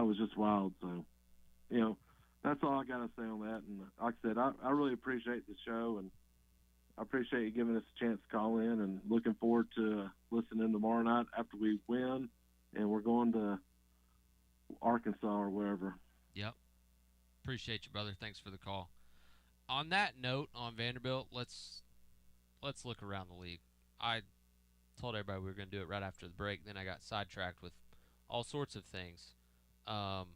was just wild. So, you know, that's all I got to say on that. And like I said, I really appreciate the show, and I appreciate you giving us a chance to call in, and looking forward to listening tomorrow night after we win, and we're going to Arkansas or wherever. Yep. Appreciate you, brother. Thanks for the call. On that note, on Vanderbilt, let's look around the league. I told everybody we were going to do it right after the break. Then I got sidetracked with all sorts of things. Talking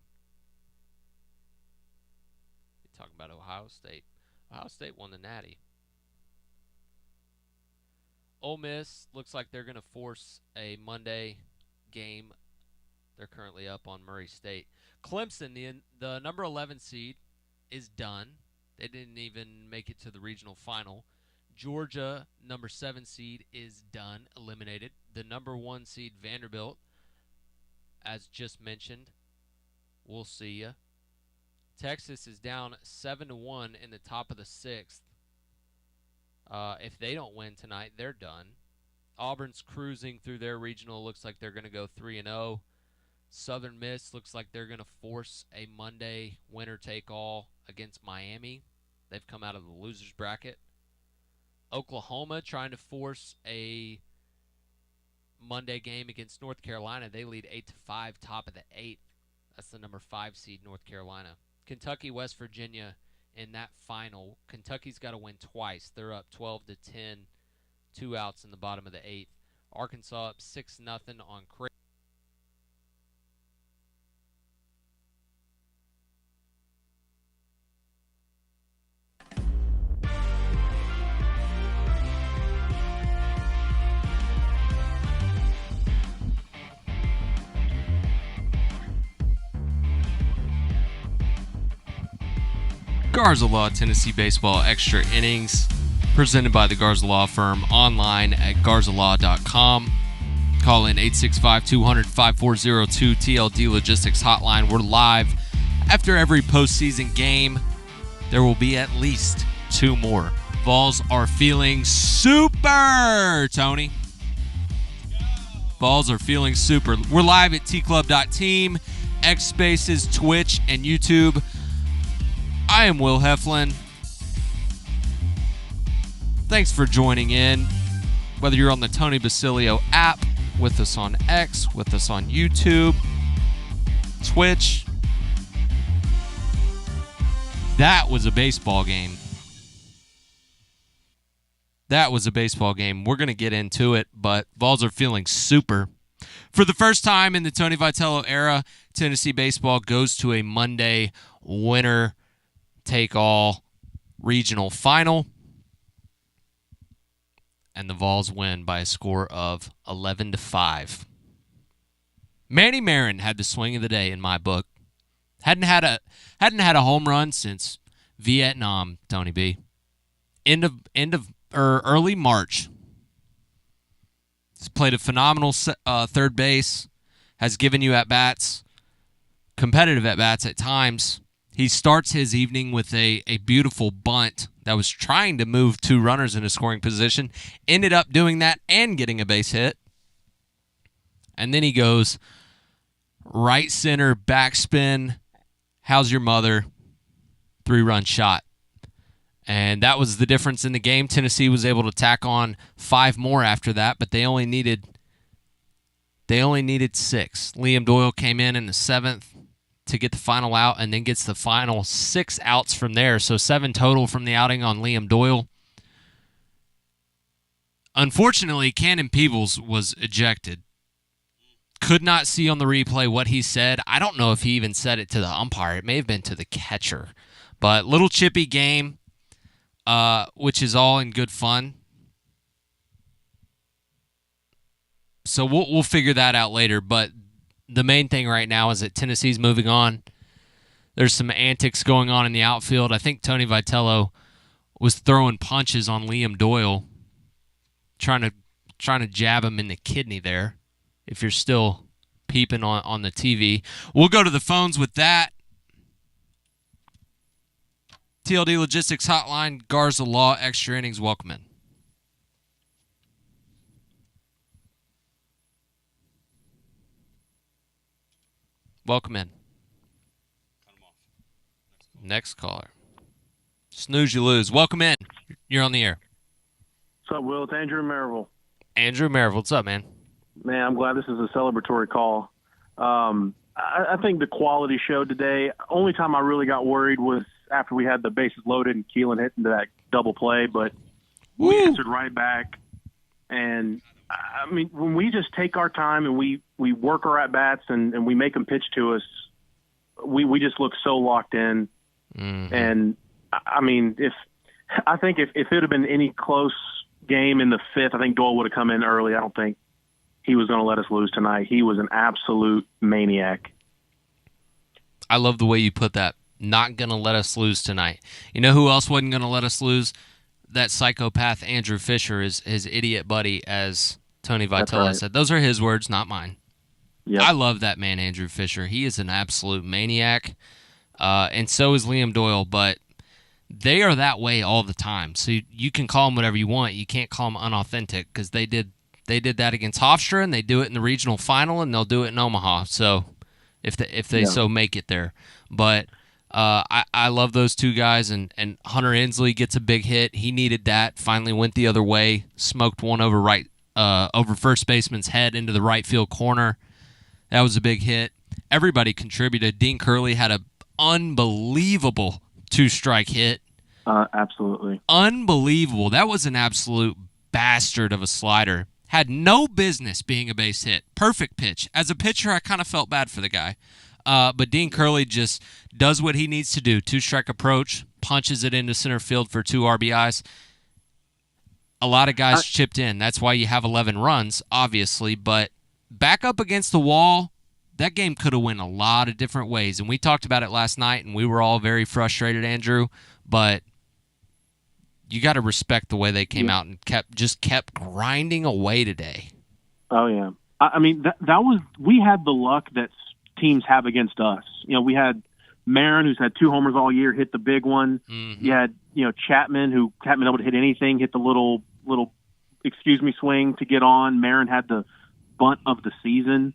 about Ohio State. Ohio State won the Natty. Ole Miss looks like they're going to force a Monday game. They're currently up on Murray State. Clemson, the number 11 seed, is done. They didn't even make it to the regional final. Georgia, number 7 seed, is done, eliminated. The number 1 seed, Vanderbilt, as just mentioned, we'll see ya. Texas is down 7-1 in the top of the 6th. If they don't win tonight, they're done. Auburn's cruising through their regional. Looks like they're going to go 3-0. Southern Miss looks like they're going to force a Monday winner-take-all against Miami. They've come out of the losers bracket. Oklahoma trying to force a Monday game against North Carolina. They lead 8-5, top of the 8th. That's the number 5 seed, North Carolina. Kentucky, West Virginia in that final. Kentucky's got to win twice. They're up 12-10, 2 outs in the bottom of the 8th. Arkansas up 6-0 on Creighton. Garza Law Tennessee Baseball Extra Innings, presented by the Garza Law Firm, online at garzalaw.com. Call in 865-200-5402 TLD Logistics Hotline. We're live after every postseason game. There will be at least 2 more. Valls are feeling super, Tony. Valls are feeling super. We're live at tclub.team, X Spaces, Twitch, and YouTube. I am Will Heflin. Thanks for joining in. Whether you're on the Tony Basilio app, with us on X, with us on YouTube, Twitch. That was a baseball game. That was a baseball game. We're going to get into it, but Valls are feeling super. For the first time in the Tony Vitello era, Tennessee baseball goes to a Monday winner-take-all regional final, and the Valls win by a score of 11-5. Manny Marin had the swing of the day in my book. Hadn't had a home run since Vietnam, Tony B. Early March. He's played a phenomenal third base. Has given you at-bats, competitive at-bats at times. He starts his evening with a beautiful bunt that was trying to move 2 runners in a scoring position. Ended up doing that and getting a base hit. And then he goes right center, backspin, how's your mother, 3-run shot. And that was the difference in the game. Tennessee was able to tack on 5 more after that, but they only needed 6. Liam Doyle came in the 7th to get the final out, and then gets the final 6 outs from there. So 7 total from the outing on Liam Doyle. Unfortunately, Cannon Peebles was ejected. Could not see on the replay what he said. I don't know if he even said it to the umpire. It may have been to the catcher. But little chippy game, which is all in good fun. So we'll figure that out later. But the main thing right now is that Tennessee's moving on. There's some antics going on in the outfield. I think Tony Vitello was throwing punches on Liam Doyle, trying to jab him in the kidney there, if you're still peeping on the TV. We'll go to the phones with that. TLD Logistics Hotline, Garza Law, Extra Innings, welcome in. Welcome in. Next caller. Snooze, you lose. Welcome in. You're on the air. What's up, Will? It's Andrew Maryville. Andrew Maryville, what's up, man? Man, I'm glad this is a celebratory call. I think the quality showed today. Only time I really got worried was after we had the bases loaded and Keelan hit into that double play, but we answered right back. And, I mean, when we just take our time and we work our at-bats and we make them pitch to us, we just look so locked in. Mm-hmm. And, I mean, if it would have been any close game in the fifth, I think Doyle would have come in early. I don't think he was going to let us lose tonight. He was an absolute maniac. I love the way you put that. Not going to let us lose tonight. You know who else wasn't going to let us lose? That psychopath Andrew Fischer, his idiot buddy, as Tony Vitello said. Those are his words, not mine. Yep. I love that man, Andrew Fischer. He is an absolute maniac, and so is Liam Doyle, but they are that way all the time. So you can call them whatever you want. You can't call them unauthentic because they did that against Hofstra, and they do it in the regional final, and they'll do it in Omaha. So if they so make it there. But I love those two guys, and Hunter Inslee gets a big hit. He needed that. Finally went the other way, smoked one over first baseman's head into the right field corner. That was a big hit. Everybody contributed. Dean Curley had an unbelievable two-strike hit. Absolutely. Unbelievable. That was an absolute bastard of a slider. Had no business being a base hit. Perfect pitch. As a pitcher, I kind of felt bad for the guy. But Dean Curley just does what he needs to do. Two-strike approach, punches it into center field for 2 RBIs. A lot of guys chipped in. That's why you have 11 runs, obviously. But back up against the wall, that game could have went a lot of different ways. And we talked about it last night, and we were all very frustrated, Andrew. But you got to respect the way they came out and kept grinding away today. Oh, yeah. I mean, that was – we had the luck that teams have against us. You know, we had Marin, who's had 2 homers all year, hit the big one. Mm-hmm. You had, Chapman, who hadn't been able to hit anything, hit the little excuse me swing to get on. Marin had the bunt of the season.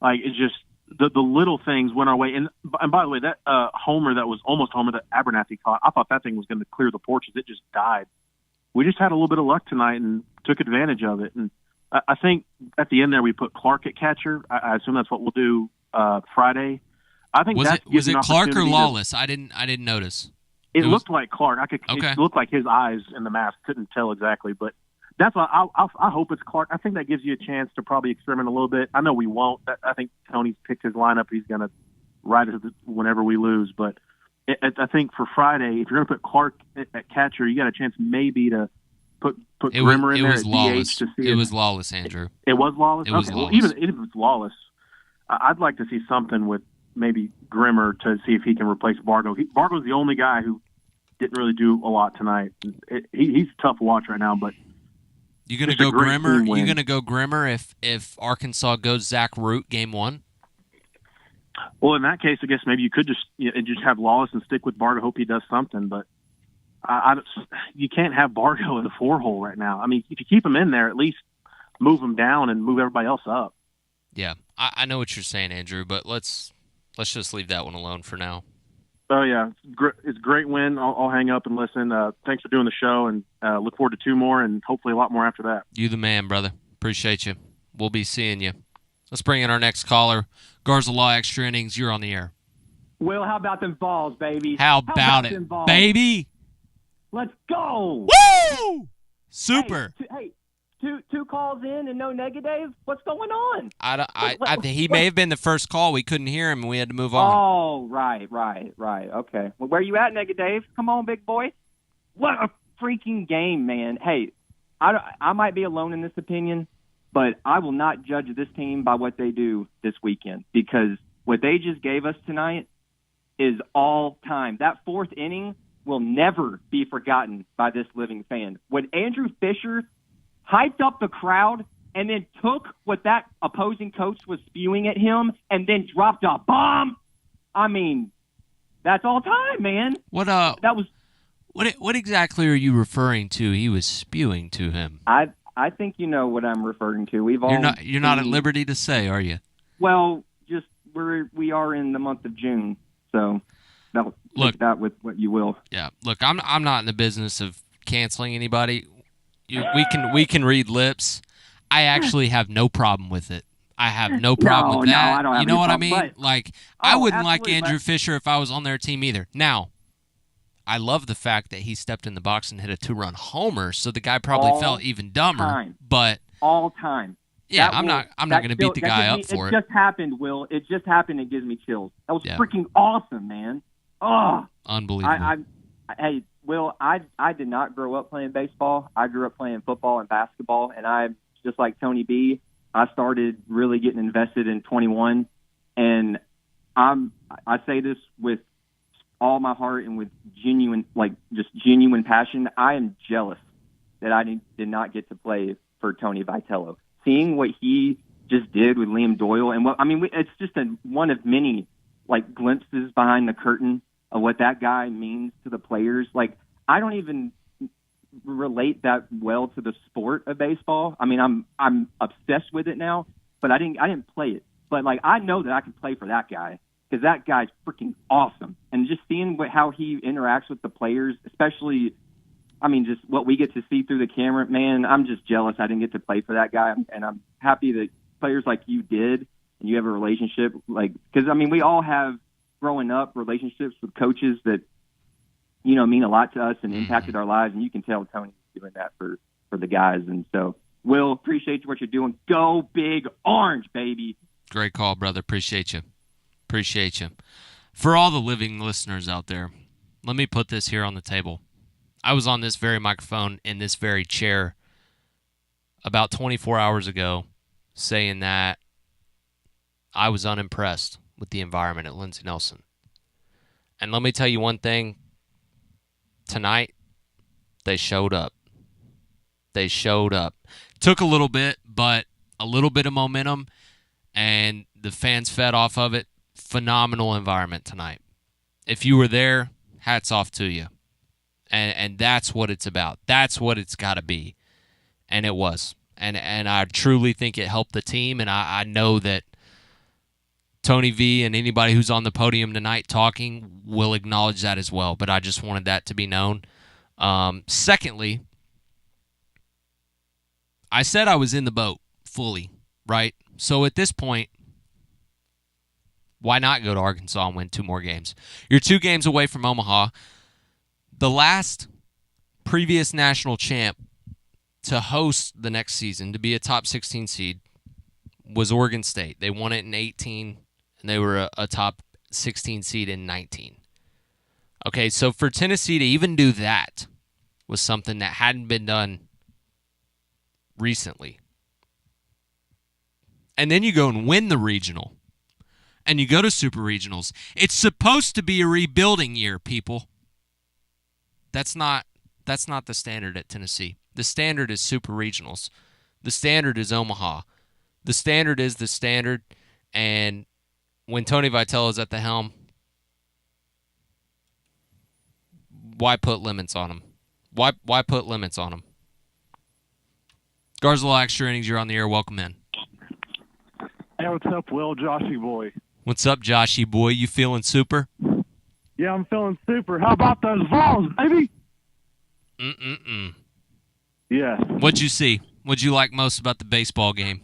Like, it's just the little things went our way. And by the way, that homer that was almost a homer that Abernathy caught, I thought that thing was going to clear the porches. It just died. We just had a little bit of luck tonight and took advantage of it. And I think at the end there we put Clark at catcher. I assume that's what we'll do Friday. I think was it Clark or Lawless? I didn't notice. It looked like Clark. It looked like his eyes in the mask. Couldn't tell exactly, but that's why I hope it's Clark. I think that gives you a chance to probably experiment a little bit. I know we won't. I think Tony's picked his lineup. He's going to ride it whenever we lose. But I think for Friday, if you're going to put Clark at catcher, you got a chance maybe to put Grimmer in there at DH to see. It was Lawless, Andrew. It was Lawless? It was okay. Lawless. Well, even if it's Lawless, I'd like to see something with maybe Grimmer to see if he can replace Bargo. Bargo's the only guy who didn't really do a lot tonight. He's tough to watch right now, but you gonna go Grimmer? You gonna go Grimmer if Arkansas goes Zach Root game 1? Well, in that case, I guess maybe you could just have Lawless and stick with Bargo. Hope he does something, but you can't have Bargo in the 4-hole right now. I mean, if you keep him in there, at least move him down and move everybody else up. Yeah, I know what you're saying, Andrew, but let's just leave that one alone for now. Oh, yeah. It's a great win. I'll hang up and listen. Thanks for doing the show, and look forward to 2 more and hopefully a lot more after that. You the man, brother. Appreciate you. We'll be seeing you. Let's bring in our next caller. Garza Law Extra Innings, you're on the air. Will, how about them Valls, baby? How about it, baby? Let's go! Woo! Super. Hey, two calls in and no negative? What's going on? He may have been the first call. We couldn't hear him, and we had to move on. Oh, right. Okay. Well, where you at, Negative? Come on, big boy. What a freaking game, man. Hey, I might be alone in this opinion, but I will not judge this team by what they do this weekend because what they just gave us tonight is all time. That 4th inning will never be forgotten by this living fan. When Andrew Fischer hyped up the crowd and then took what that opposing coach was spewing at him and then dropped a bomb. I mean, that's all time, man. What exactly are you referring to? He was spewing to him. I think you know what I'm referring to. You're not at liberty to say, are you? Well, just we are in the month of June, so take that with what you will. Yeah. Look, I'm not in the business of canceling anybody. We can read lips. I actually have no problem with it. I have no problem with that. No, I don't have you know any what problem, I mean? but- Like, I wouldn't like absolutely, Andrew but- Fischer if I was on their team either. Now, I love the fact that he stepped in the box and hit a 2-run homer, so the guy probably felt even dumber. Time. But All time. yeah, That I'm not going to beat the guy up for it. It just happened, Will. It just happened. It gives me chills. That was Yeah. freaking awesome, man. Oh, Unbelievable. Hey, Will, I did not grow up playing baseball. I grew up playing football and basketball, and I, just like Tony B, I started really getting invested in 21, and I say this with all my heart and with genuine passion. I am jealous that I did not get to play for Tony Vitello. Seeing what he just did with Liam Doyle, and it's just one of many like glimpses behind the curtain of what that guy means to the players. Like, I don't even relate that well to the sport of baseball. I mean, I'm obsessed with it now, but I didn't play it. But like, I know that I can play for that guy because that guy's freaking awesome. And just seeing how he interacts with the players, especially, I mean, just what we get to see through the camera, man, I'm just jealous I didn't get to play for that guy. And I'm happy that players like you did, and you have a relationship, like, because, I mean, we all have, growing up, relationships with coaches that, you know, mean a lot to us and impacted our lives. And you can tell Tony's doing that for the guys. And so, Will, appreciate what you're doing. Go Big Orange, baby. Great call, brother. Appreciate you. Appreciate you. For all the living listeners out there, let me put this here on the table. I was on this very microphone in this very chair about 24 hours ago saying that I was unimpressed with the environment at Lindsey Nelson. And let me tell you one thing. Tonight, they showed up. They showed up. Took a little bit, but a little bit of momentum, and the fans fed off of it. Phenomenal environment tonight. If you were there, hats off to you. And that's what it's about. That's what it's got to be. And it was. And I truly think it helped the team, and I know that Tony V and anybody who's on the podium tonight talking will acknowledge that as well, but I just wanted that to be known. Secondly, I said I was in the boat fully, right? So at this point, why not go to Arkansas and win 2 more games? You're 2 games away from Omaha. The last previous national champ to host the next season, to be a top 16 seed, was Oregon State. They won it in 18, and they were a top 16 seed in 19. Okay, so for Tennessee to even do that was something that hadn't been done recently. And then you go and win the regional, and you go to super regionals. It's supposed to be a rebuilding year, people. That's not the standard at Tennessee. The standard is super regionals. The standard is Omaha. The standard is the standard, and when Tony Vitello is at the helm, why put limits on him? Why put limits on him? Garza Extra Innings, you're on the air. Welcome in. Hey, what's up, Will? Joshy boy. What's up, Joshy boy? You feeling super? Yeah, I'm feeling super. How about those Valls, baby? Yes. What'd you see? What'd you like most about the baseball game?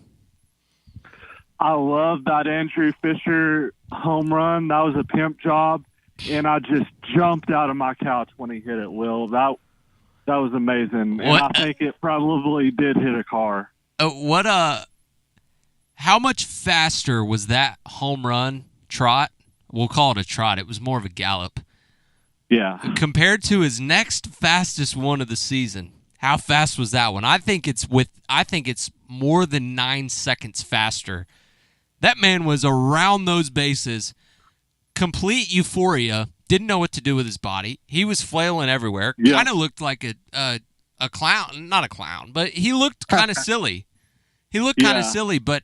I love that Andrew Fischer home run. That was a pimp job, and I just jumped out of my couch when he hit it, Will. That was amazing. And I think it probably did hit a car. How much faster was that home run trot? We'll call it a trot. It was more of a gallop. Yeah. Compared to his next fastest one of the season, how fast was that one? I think it's more than 9 seconds faster. That man was around those bases, complete euphoria, didn't know what to do with his body. He was flailing everywhere. Yeah. Kind of looked like a clown, not a clown, but he looked kind of silly. He looked kind of silly, but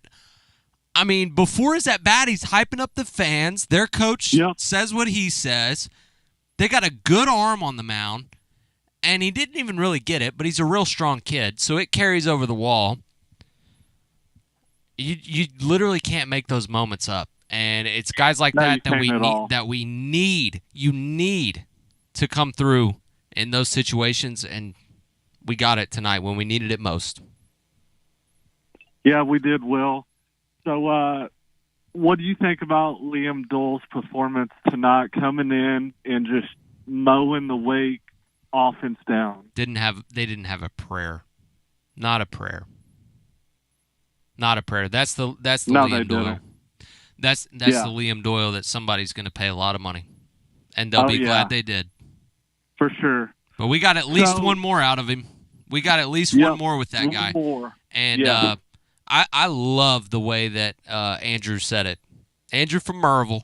I mean, before his at bat, he's hyping up the fans. Their coach says what he says. They got a good arm on the mound, and he didn't even really get it, but he's a real strong kid, so it carries over the wall. You literally can't make those moments up, And it's guys like No, that you need to come through in those situations, and we got it tonight when we needed it most. Yeah, we did, Will. So what do you think about Liam Doyle's performance tonight, coming in and just mowing the Wake offense down? They didn't have a prayer. Not a prayer. Not a prayer. That's the Liam Doyle. That's the Liam Doyle that somebody's going to pay a lot of money, and they'll be glad they did. For sure. But we got at least one more out of him. We got at least one more with that guy. More. And I love the way that Andrew said it. Andrew from Merville,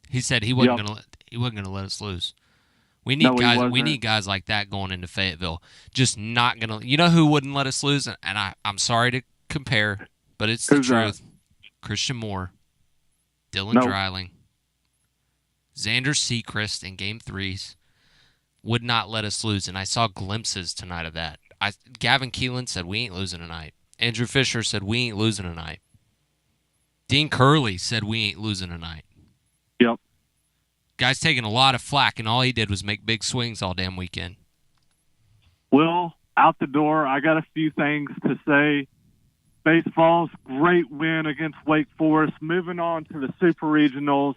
he said he wasn't gonna let us lose. We need We need guys like that going into Fayetteville. Just not gonna. You know who wouldn't let us lose? And I'm sorry to compare, but it's the truth. Christian Moore, Dylan Dreiling, Xander Sechrist in Game 3s would not let us lose. And I saw glimpses tonight of that. Gavin Keelan said we ain't losing tonight. Andrew Fischer said we ain't losing tonight. Dean Curley said we ain't losing tonight. Yep. Guy's taking a lot of flack, and all he did was make big swings all damn weekend. Well, out the door, I got a few things to say. Baseball's great win against Wake Forest. Moving on to the Super Regionals.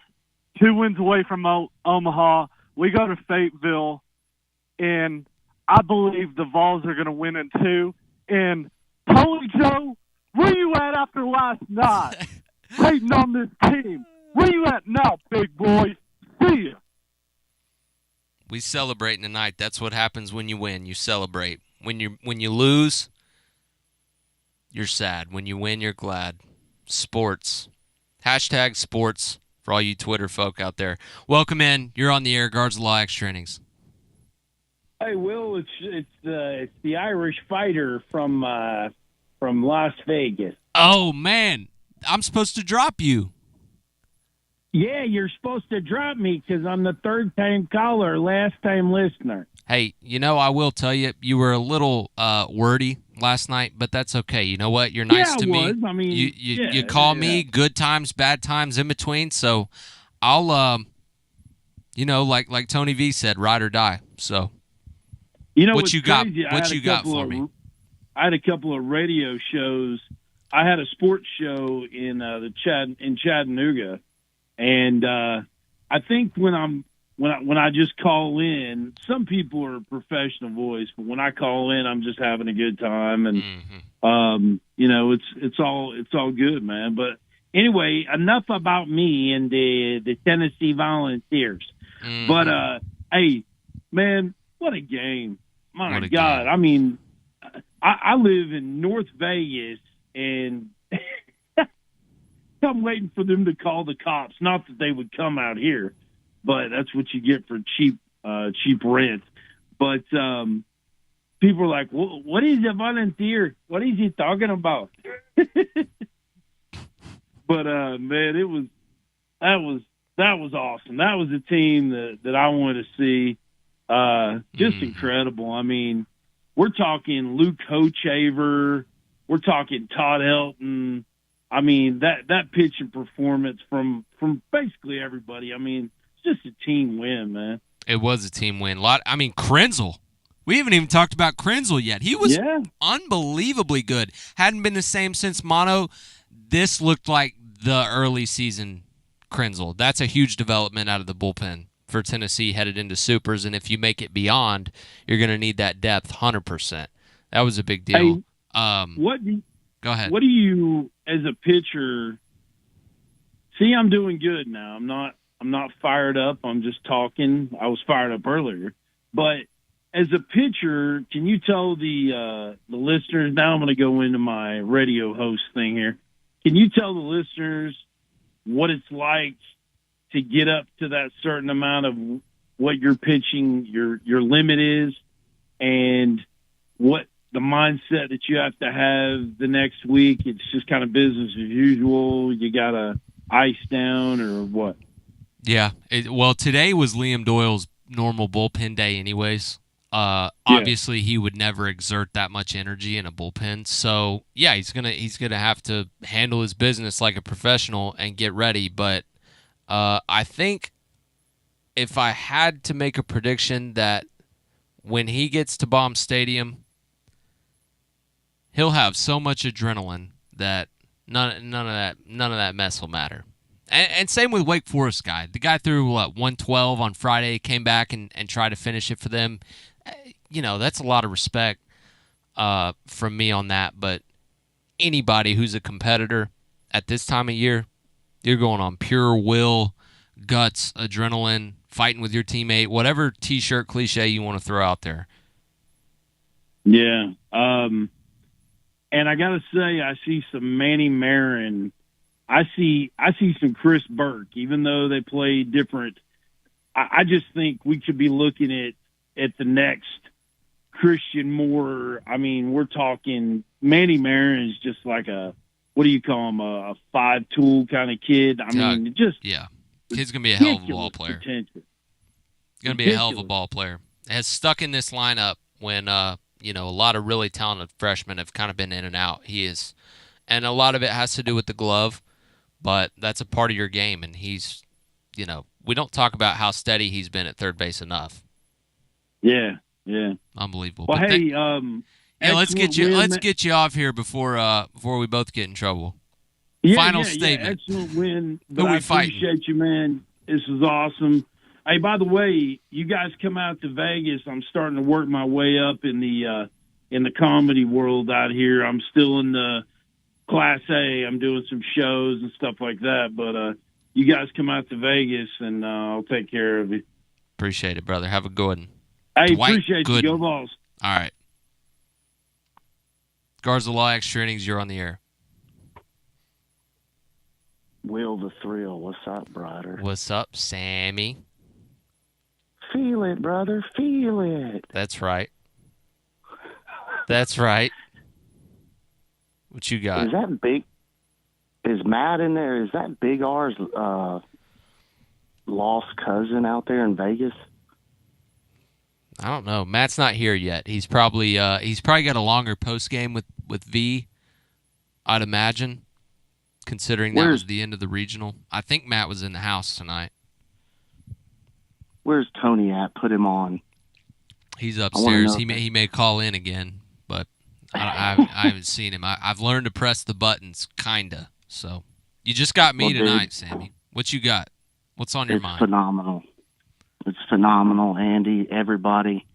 2 wins away from Omaha. We go to Fayetteville, and I believe the Valls are going to win in 2. And Holy Joe, where you at after last night? Hating on this team. Where you at now, big boy? See ya. We celebrating tonight. That's what happens when you win. You celebrate. When you lose, you're sad. When you win, you're glad. Sports. Hashtag sports for all you Twitter folk out there. Welcome in. You're on the air. Garza Law Extra Innings. Hey, Will, it's the Irish fighter from Las Vegas. Oh, man. I'm supposed to drop you. Yeah, you're supposed to drop me because I'm the third-time caller, last-time listener. Hey, I will tell you, you were a little wordy last night, but that's okay. You know what? You're nice to me. I mean, you call me good times, bad times, in between. So I'll, like Tony V said, ride or die. So what you got? What you got for me? I had a couple of radio shows. I had a sports show in Chattanooga, and I think when I just call in, some people are professional voice, but when I call in, I'm just having a good time, and it's all good, man. But anyway, enough about me and the Tennessee Volunteers. Mm-hmm. But hey, man, what a game! My God, game. I mean, I live in North Vegas, and I'm waiting for them to call the cops. Not that they would come out here, but that's what you get for cheap rent. But people are like, "What is a volunteer? What is he talking about?" But man, that was awesome. That was a team that I wanted to see. Just incredible. I mean, we're talking Luke Hochaver. We're talking Todd Helton. I mean, that pitching performance from basically everybody. I mean, it's just a team win, man. It was a team win. Krenzel. We haven't even talked about Krenzel yet. He was unbelievably good. Hadn't been the same since Mono. This looked like the early season Krenzel. That's a huge development out of the bullpen for Tennessee headed into Supers, and if you make it beyond, you're going to need that depth 100%. That was a big deal. Hey, go ahead. What do you, as a pitcher, see, I'm doing good now. I'm not fired up. I'm just talking. I was fired up earlier. But as a pitcher, can you tell the listeners, now I'm going to go into my radio host thing here. Can you tell the listeners what it's like to get up to that certain amount of what you're pitching, your limit is, and what the mindset that you have to have the next week? It's just kind of business as usual. You got to ice down or what? Yeah. Well, today was Liam Doyle's normal bullpen day anyways. Obviously, he would never exert that much energy in a bullpen. So yeah, he's gonna have to handle his business like a professional and get ready. But I think if I had to make a prediction that when he gets to Baum Stadium, he'll have so much adrenaline that none of that mess will matter. And same with Wake Forest guy. The guy threw 112 on Friday, came back and tried to finish it for them. That's a lot of respect from me on that. But anybody who's a competitor at this time of year, you're going on pure will, guts, adrenaline, fighting with your teammate, whatever T-shirt cliche you want to throw out there. Yeah. And I got to say, I see some Manny Marin. I see some Chris Burke, even though they play different. I just think we could be looking at the next Christian Moore. I mean, we're talking Manny Marin is just like what do you call him, a five-tool kind of kid. I mean, kid's gonna be a hell of a ball player. Potential. Gonna be a hell of a ball player. Has stuck in this lineup when a lot of really talented freshmen have kind of been in and out. He is, and a lot of it has to do with the glove, but that's a part of your game. And he's, we don't talk about how steady he's been at third base enough. Yeah. Unbelievable. Well, but hey, let's get you off here before we both get in trouble. Final statement. Yeah, excellent win. But Who I we fighting? Appreciate you, man. This is awesome. Hey, by the way, you guys come out to Vegas. I'm starting to work my way up in the comedy world out here. I'm still in the Class A. I'm doing some shows and stuff like that. But you guys come out to Vegas, and I'll take care of you. Appreciate it, brother. Have a good one. Hey, Dwight appreciate Gooden. you. Go Valls. All right. Garza Law, Extra Innings, you're on the air. Will the Thrill. What's up, brother? What's up, Sammy? Feel it, brother. Feel it. That's right. That's right. What you got? Is that big? Is Matt in there? Is that Big R's lost cousin out there in Vegas? I don't know. Matt's not here yet. He's probably got a longer post game with V, I'd imagine, considering that was the end of the regional. I think Matt was in the house tonight. Where's Tony at? Put him on. He's upstairs. He may call in again, but I haven't seen him. I've learned to press the buttons, kinda. So you just got me tonight, Sammy. What you got? What's on your mind? Phenomenal. It's phenomenal, Andy, everybody.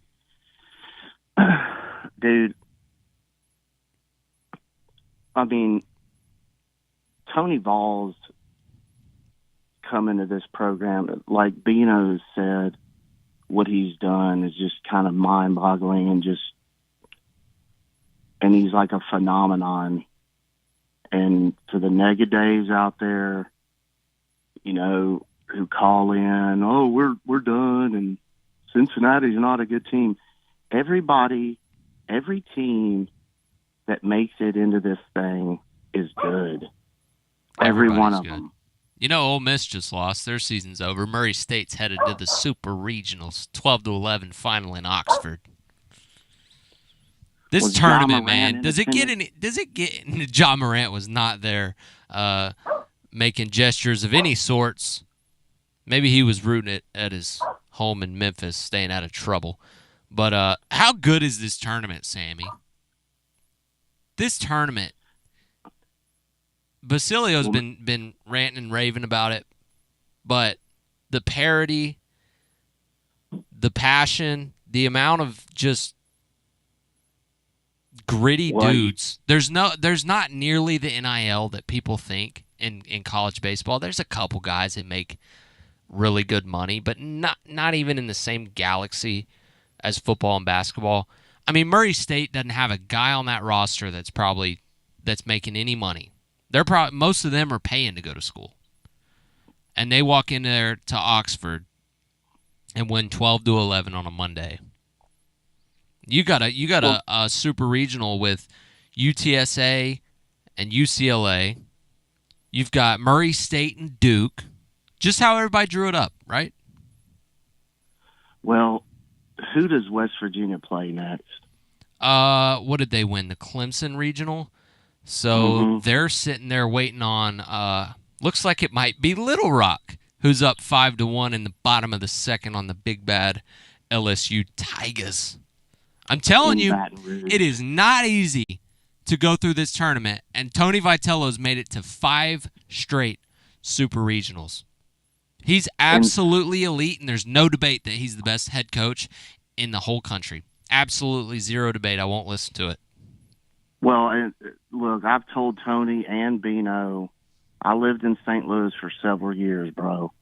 Dude, I mean, Tony Valls coming to this program, like Bino said, what he's done is just kind of mind-boggling and he's like a phenomenon. And to the Negadays out there, who call in, oh, we're done, and Cincinnati's not a good team. Every team that makes it into this thing is good. Every one of them. Ole Miss just lost. Their season's over. Murray State's headed to the Super Regionals, 12-11 final in Oxford. This tournament, man, does it get John Morant was not there making gestures of any sorts. Maybe he was rooting it at his home in Memphis, staying out of trouble. But how good is this tournament, Sammy? This tournament, Basilio's been ranting and raving about it, but the parity, the passion, the amount of just gritty dudes. There's not nearly the NIL that people think in college baseball. There's a couple guys that make really good money, but not even in the same galaxy as football and basketball. I mean, Murray State doesn't have a guy on that roster that's making any money. Most of them are paying to go to school, and they walk in there to Oxford and win 12-11 on a Monday. You got a super regional with UTSA and UCLA. You've got Murray State and Duke. Just how everybody drew it up, right? Well, Who does West Virginia play next? What did they win? The Clemson Regional? So they're sitting there waiting on, looks like it might be Little Rock, who's up 5-1 in the bottom of the second on the big bad LSU Tigers. I'm telling you, it is not easy to go through this tournament, and Tony Vitello's made it to 5 straight Super Regionals. He's absolutely elite, and there's no debate that he's the best head coach in the whole country. Absolutely zero debate. I won't listen to it. Well, and look, I've told Tony and Bino, I lived in St. Louis for several years, bro.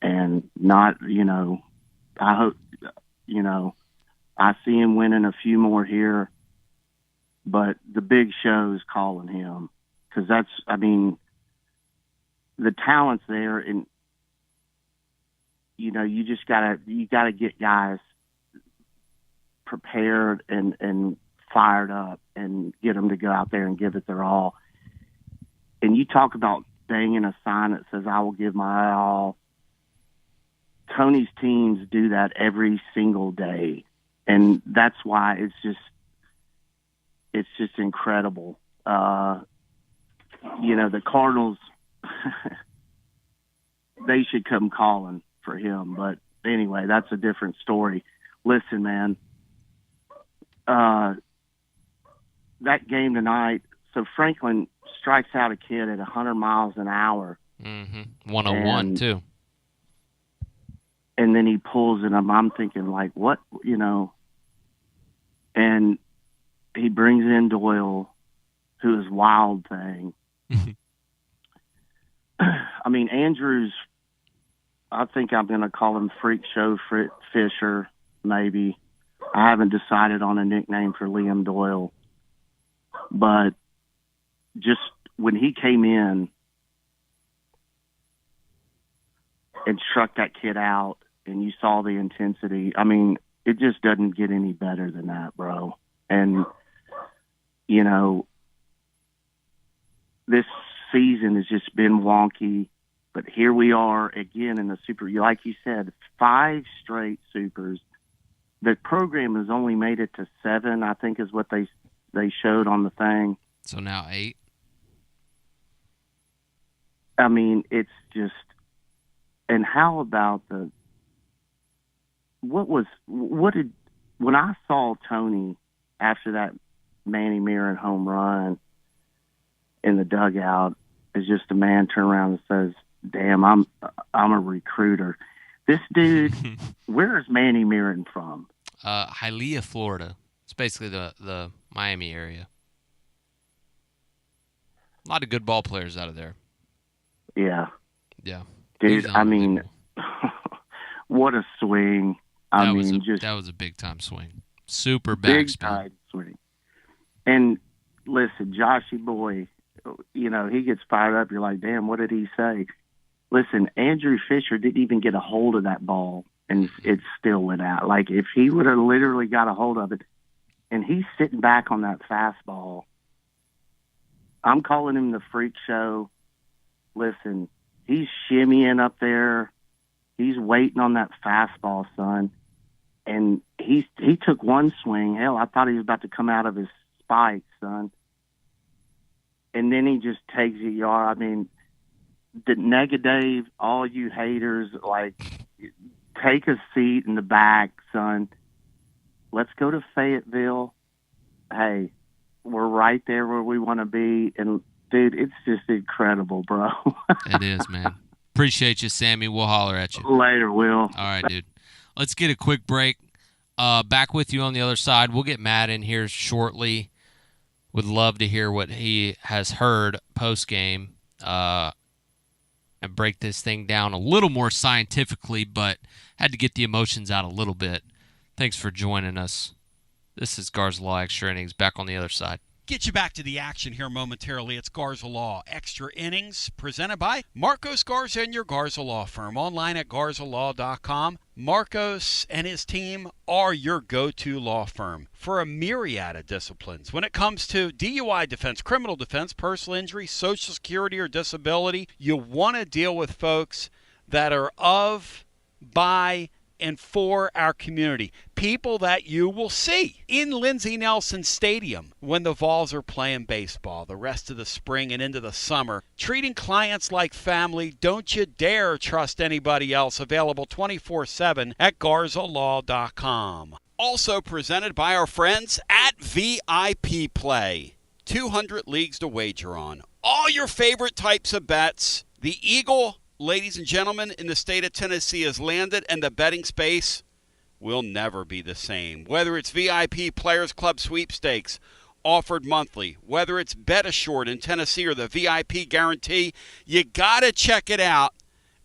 And not, I hope, I see him winning a few more here, but the big show is calling him. Because the talent's there, and, you just gotta get guys prepared and fired up and get them to go out there and give it their all. And you talk about banging a sign that says, I will give my all. Tony's teams do that every single day. And that's why it's just incredible. The Cardinals, they should come calling for him. But anyway, that's a different story. Listen, man, that game tonight, so Franklin strikes out a kid at 100 miles an hour. 101, too. And then he pulls it. I'm thinking, like, what, And he brings in Doyle, who is Wild Thing. Andrews, I think I'm going to call him Freak Show Fischer, maybe. I haven't decided on a nickname for Liam Doyle. But just when he came in and struck that kid out and you saw the intensity, it just doesn't get any better than that, bro. And, this season has just been wonky, but here we are again in the Super. Like you said, 5 straight Supers. The program has only made it to 7, I think is what they showed on the thing. So now 8? It's just, and how about when I saw Tony after that Manny Mirren home run in the dugout, is just a man turn around and says, damn, I'm a recruiter. This dude, where is Manny Mirren from? Hialeah, Florida. It's basically the Miami area. A lot of good ball players out of there. Yeah. Yeah. Dude, what a swing. That was a big-time swing. Super backspin. Big-time swing. And, listen, Joshy boy, he gets fired up. You're like, damn, what did he say? Listen, Andrew Fischer didn't even get a hold of that ball, and it still went out. Like, if he would have literally got a hold of it, and he's sitting back on that fastball, I'm calling him the Freak Show. Listen, he's shimmying up there. He's waiting on that fastball, son. And he took one swing. Hell, I thought he was about to come out of his spike, son. And then he just takes it yard. The negative, all you haters, take a seat in the back, son. Let's go to Fayetteville. Hey, we're right there where we want to be. And, dude, it's just incredible, bro. It is, man. Appreciate you, Sammy. We'll holler at you. Later, Will. All right, dude. Let's get a quick break. Back with you on the other side. We'll get Matt in here shortly. Would love to hear what he has heard post-game and break this thing down a little more scientifically, but had to get the emotions out a little bit. Thanks for joining us. This is Garza Law Extra Innings, back on the other side. Get you back to the action here momentarily. It's Garza Law Extra Innings, presented by Marcos Garza and your Garza Law firm. Online at garzalaw.com. Marcos and his team are your go-to law firm for a myriad of disciplines. When it comes to DUI defense, criminal defense, personal injury, Social Security or disability, you want to deal with folks that are of, by, and for our community. People that you will see in Lindsey Nelson Stadium when the Valls are playing baseball the rest of the spring and into the summer. Treating clients like family. Don't you dare trust anybody else. Available 24/7 at GarzaLaw.com. Also presented by our friends at VIP Play. 200 leagues to wager on. All your favorite types of bets. The Eagle, ladies and gentlemen, in the state of Tennessee has landed, and the betting space will never be the same. Whether it's VIP Players Club sweepstakes offered monthly, whether it's Bet Assured in Tennessee or the VIP Guarantee, you got to check it out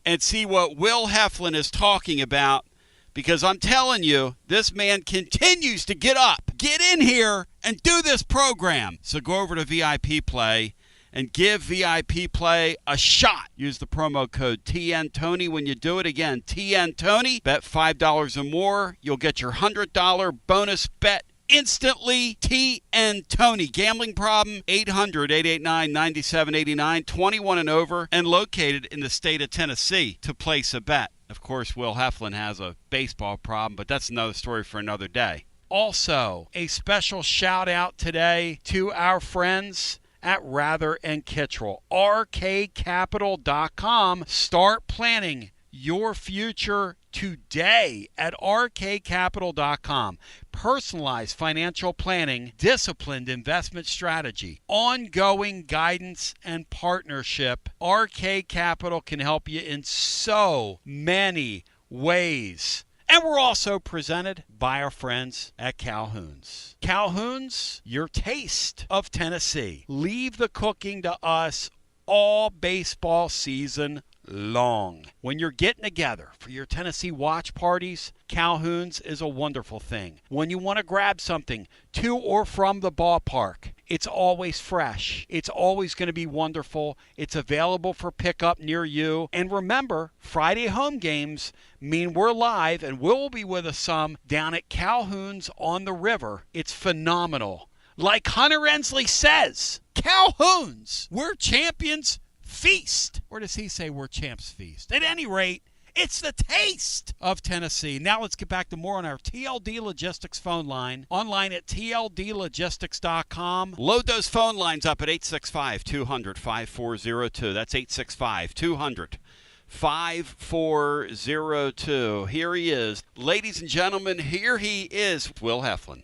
and see what Will Heflin is talking about, because I'm telling you, this man continues to get up, get in here, and do this program. So go over to VIP Play and give VIP Play a shot. Use the promo code TNTony when you do it. Again, TNTony. Bet $5 or more. You'll get your $100 bonus bet instantly. TNTony. Gambling problem? 800-889-9789. 21 and over, and located in the state of Tennessee to place a bet. Of course, Will Heflin has a baseball problem, but that's another story for another day. Also, a special shout out today to our friends at Rather and Kittrell. RKCapital.com. Start planning your future today at RKCapital.com. Personalized financial planning, disciplined investment strategy, ongoing guidance and partnership. RK Capital can help you in so many ways. And we're also presented by our friends at Calhoun's. Calhoun's, your taste of Tennessee. Leave the cooking to us all baseball season long. When you're getting together for your Tennessee watch parties, Calhoun's is a wonderful thing. When you want to grab something to or from the ballpark, it's always fresh. It's always going to be wonderful. It's available for pickup near you. And remember, Friday home games mean we're live, and we'll be with us some down at Calhoun's on the river. It's phenomenal. Like Hunter Ensley says, Calhoun's, we're champions feast. Or does he say we're champs feast? At any rate, it's the taste of Tennessee. Now let's get back to more on our TLD Logistics phone line. Online at tldlogistics.com. Load those phone lines up at 865-200-5402. That's 865-200-5402. Here he is. Ladies and gentlemen, here he is, Will Heflin.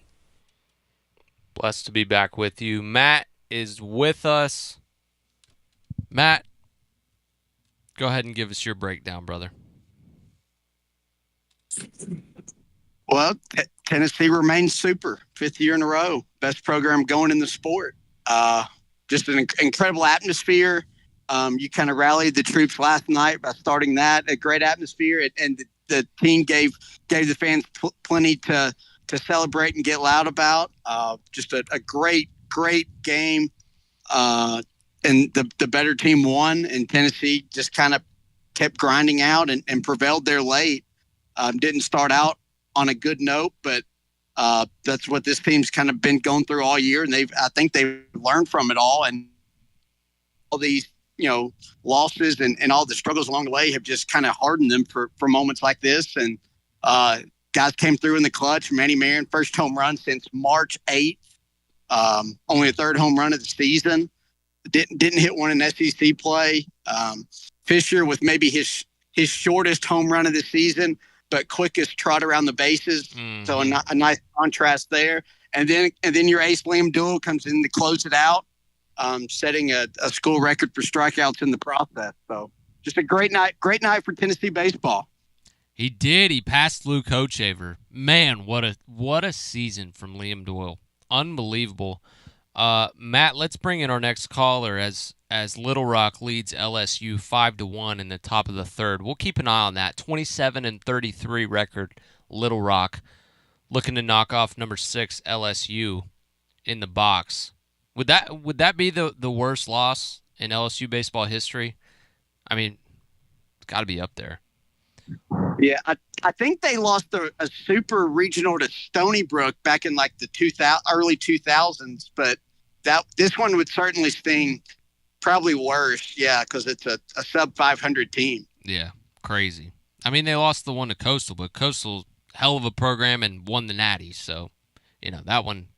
Blessed to be back with you. Matt is with us. Matt, go ahead and give us your breakdown, brother. Well, Tennessee remains super. 5th year in a row. Best program going in the sport. Just an incredible atmosphere. You kind of rallied the troops last night by starting that. A great atmosphere. And the team gave the fans plenty to celebrate and get loud about. Just a great game. And the better team won, and Tennessee just kind of kept grinding out and prevailed there late. Didn't start out on a good note, but that's what this team's kind of been going through all year, and I think they've learned from it all, and all these losses and all the struggles along the way have just kind of hardened them for moments like this. And guys came through in the clutch. Manny Marion, first home run since March 8th, only a 3rd home run of the season. Didn't hit one in SEC play. Fischer with maybe his shortest home run of the season, but quickest trot around the bases. Mm-hmm. So a nice contrast there. And then your ace Liam Duell comes in to close it out, setting a school record for strikeouts in the process. So just a great night for Tennessee baseball. He did. He passed Luke Hochevar. Man, what a season from Liam Duell. Unbelievable. Matt, let's bring in our next caller as Little Rock leads LSU 5-1 in the top of the 3rd. We'll keep an eye on that. 27-33 record, Little Rock, looking to knock off number 6 LSU in the box. Would that be the worst loss in LSU baseball history? I mean, it's got to be up there. Yeah, I think they lost a super regional to Stony Brook back in like the early 2000s, but this one would certainly sting probably worse, yeah, because it's a sub 500 team. Yeah, crazy. I mean, they lost the one to Coastal, but Coastal, hell of a program and won the Natty. So, that one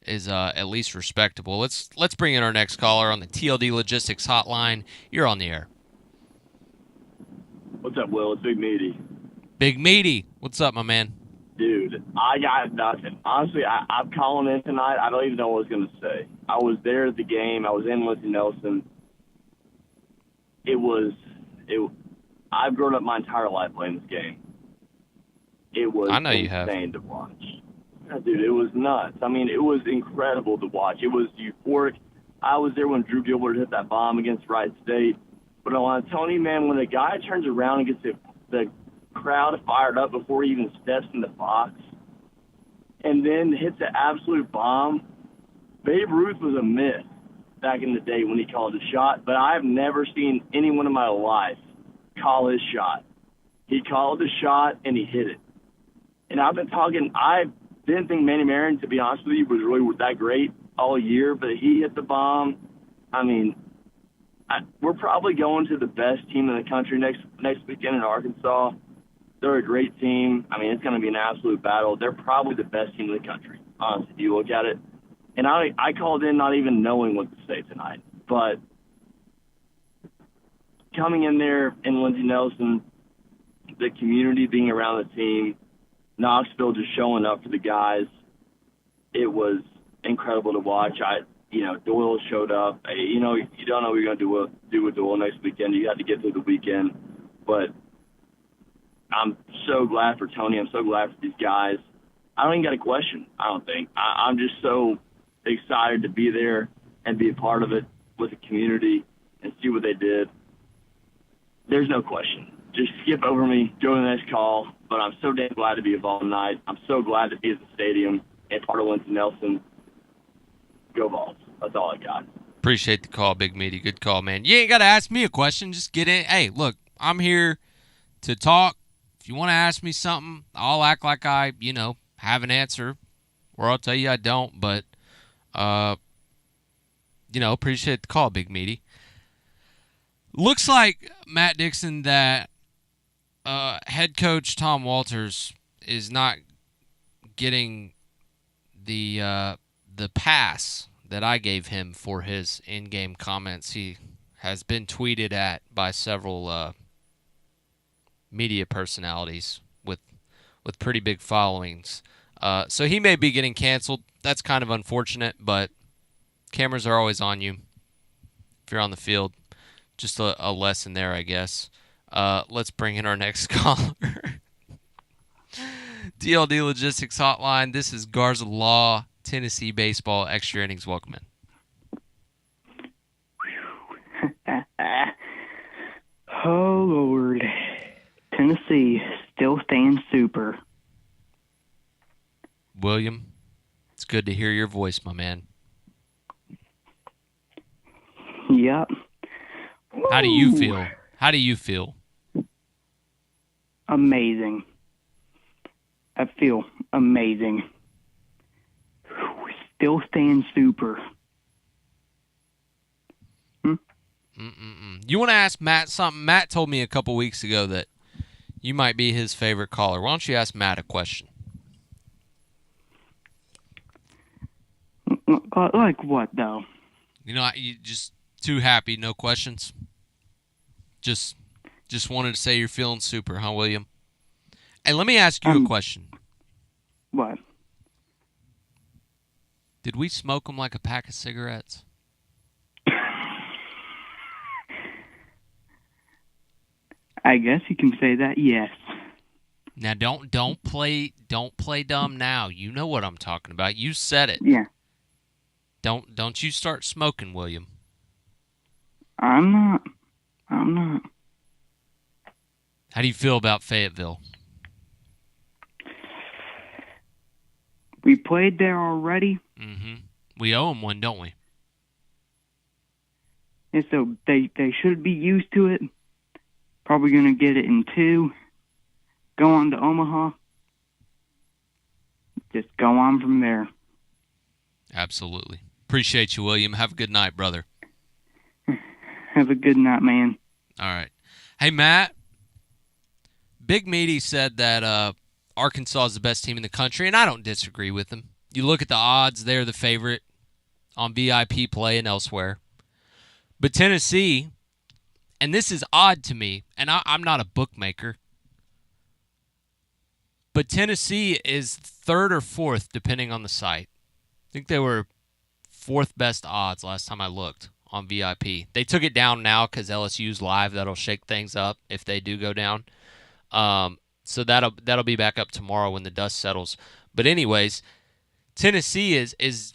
is at least respectable. Let's bring in our next caller on the TLD Logistics Hotline. You're on the air. What's up, Will? It's Big Meaty. Big Meaty. What's up, my man? Dude, I got nothing. Honestly, I'm calling in tonight. I don't even know what I was going to say. I was there at the game. I was in Lindsey Nelson. I've grown up my entire life playing this game. It was I know you have. insane to watch. Yeah, dude, it was nuts. I mean, it was incredible to watch. It was euphoric. I was there when Drew Gilbert hit that bomb against Wright State. But I want to tell you, man, when a guy turns around and gets the crowd fired up before he even steps in the box and then hits an absolute bomb, Babe Ruth was a myth back in the day when he called a shot, but I've never seen anyone in my life call his shot. He called the shot, and he hit it. And I've been talking – I didn't think Manny Marion, to be honest with you, was really that great all year, but he hit the bomb. I mean – we're probably going to the best team in the country next weekend in Arkansas. They're a great team. I mean, it's going to be an absolute battle. They're probably the best team in the country, honestly, if you look at it. And I called in not even knowing what to say tonight. But coming in there in Lindsey Nelson, the community being around the team, Knoxville just showing up for the guys, it was incredible to watch. Doyle showed up. You don't know what you're going to do with Doyle next weekend. You have to get through the weekend. But I'm so glad for Tony. I'm so glad for these guys. I don't even got a question, I don't think. I'm just so excited to be there and be a part of it with the community and see what they did. There's no question. Just skip over me, go to the next call. But I'm so damn glad to be involved tonight. I'm so glad to be at the stadium and part of Lindsey Nelson. Go Valls. That's all I got. Appreciate the call, Big Meaty. Good call, man. You ain't got to ask me a question. Just get in. Hey, look, I'm here to talk. If you want to ask me something, I'll act like I, have an answer, or I'll tell you I don't. But, appreciate the call, Big Meaty. Looks like, Matt Dixon, that head coach Tom Walters is not getting the pass that I gave him for his in-game comments. He has been tweeted at by several media personalities with pretty big followings. So he may be getting canceled. That's kind of unfortunate, but cameras are always on you if you're on the field. Just a lesson there, I guess. Let's bring in our next caller. DLD Logistics Hotline. This is Garza Law, Tennessee Baseball, Extra Innings. Welcome in. Oh, Lord. Tennessee still staying super. William, it's good to hear your voice, my man. Yep. How do you feel? How do you feel? Amazing. I feel amazing. Still staying super. You want to ask Matt something? Matt told me a couple weeks ago that you might be his favorite caller. Why don't you ask Matt a question? Like what, though? You just too happy, no questions? Just wanted to say you're feeling super, huh, William? Hey, let me ask you a question. What? Did we smoke them like a pack of cigarettes? I guess you can say that, yes. Now don't play dumb now. You know what I'm talking about. You said it. Yeah. Don't you start smoking, William. I'm not. How do you feel about Fayetteville? We played there already. Mm-hmm. We owe them one, don't we? And so they should be used to it. Probably going to get it in 2. Go on to Omaha. Just go on from there. Absolutely. Appreciate you, William. Have a good night, brother. Have a good night, man. All right. Hey, Matt. Big Meaty said that Arkansas is the best team in the country, and I don't disagree with him. You look at the odds; they're the favorite on VIP play and elsewhere. But Tennessee, and this is odd to me, and I'm not a bookmaker, but Tennessee is third or fourth, depending on the site. I think they were fourth best odds last time I looked on VIP. They took it down now because LSU's live. That'll shake things up if they do go down. So that'll be back up tomorrow when the dust settles. But anyways, Tennessee is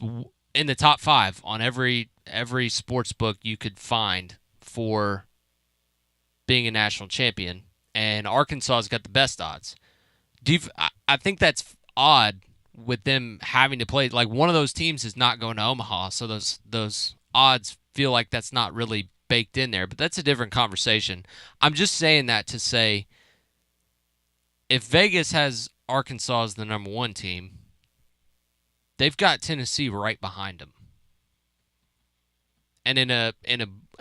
in the top 5 on every sports book you could find for being a national champion, and Arkansas's got the best odds. I think that's odd with them having to play. Like, one of those teams is not going to Omaha, so those odds feel like that's not really baked in there. But that's a different conversation. I'm just saying that to say, if Vegas has Arkansas as the number 1 team, they've got Tennessee right behind them. And in a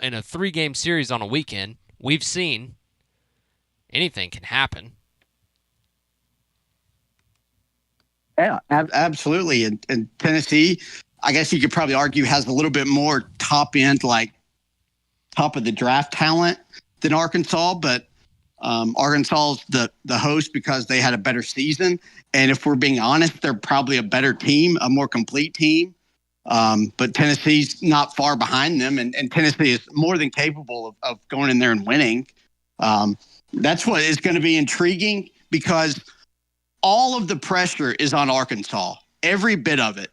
3-game series on a weekend, we've seen anything can happen. Yeah, absolutely. And Tennessee, I guess you could probably argue, has a little bit more top end, like top of the draft talent than Arkansas, but Arkansas's the host because they had a better season. And if we're being honest, they're probably a better team, a more complete team. But Tennessee's not far behind them, and Tennessee is more than capable of going in there and winning. That's what is going to be intriguing, because all of the pressure is on Arkansas, every bit of it.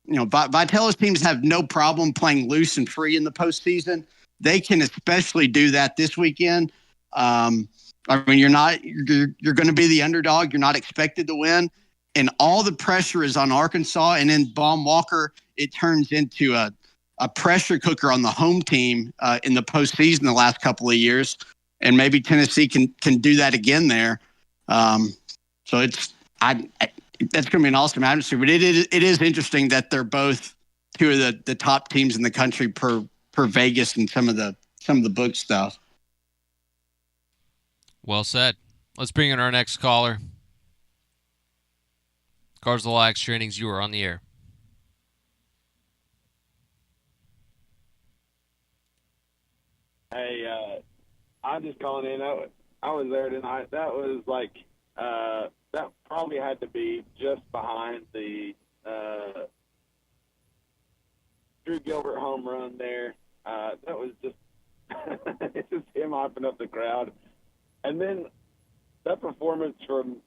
You know, Vitello's teams have no problem playing loose and free in the postseason. They can especially do that this weekend. I mean, you're going to be the underdog. You're not expected to win, and all the pressure is on Arkansas. And then Baum Walker, it turns into a pressure cooker on the home team in the postseason the last couple of years, and maybe Tennessee can do that again there. So that's going to be an awesome atmosphere. But it is interesting that they're both two of the top teams in the country per Vegas and some of the book stuff. Well said. Let's bring in our next caller. Garza Extra Innings, you are on the air. Hey, I'm just calling in. I was there tonight. That was like that probably had to be just behind the Drew Gilbert home run there. That was just it's just him hyping up the crowd. And then that performance from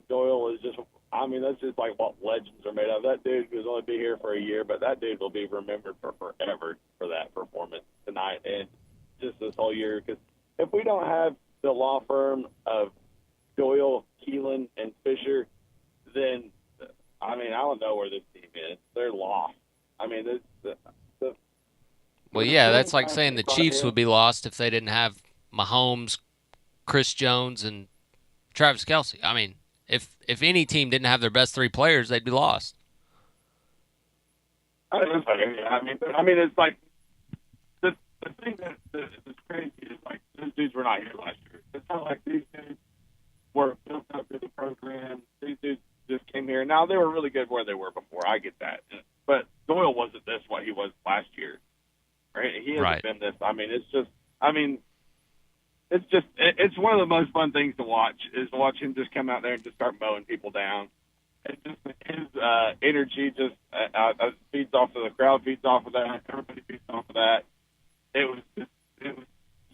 Doyle is just, I mean, that's just like what legends are made of. That dude was only be here for a year, but that dude will be remembered for forever for that performance tonight and just this whole year. Because if we don't have the law firm of Doyle, Keelan, and Fischer, then, I mean, I don't know where this team is. They're lost. I mean, well, yeah, that's like saying the Chiefs would be lost if they didn't have Mahomes, Chris Jones, and Travis Kelce. I mean, if any team didn't have their best 3 players, they'd be lost. I mean, it's like the thing that's crazy is like those dudes were not here last year. It's not like these dudes were built up in the program. These dudes just came here. Now they were really good where they were before. I get that, but Doyle wasn't what he was last year. Right? He hasn't been this. I mean, it's one of the most fun things to watch is watch him just come out there and just start mowing people down. And just his energy just feeds off of the crowd, feeds off of that. Everybody feeds off of that. It was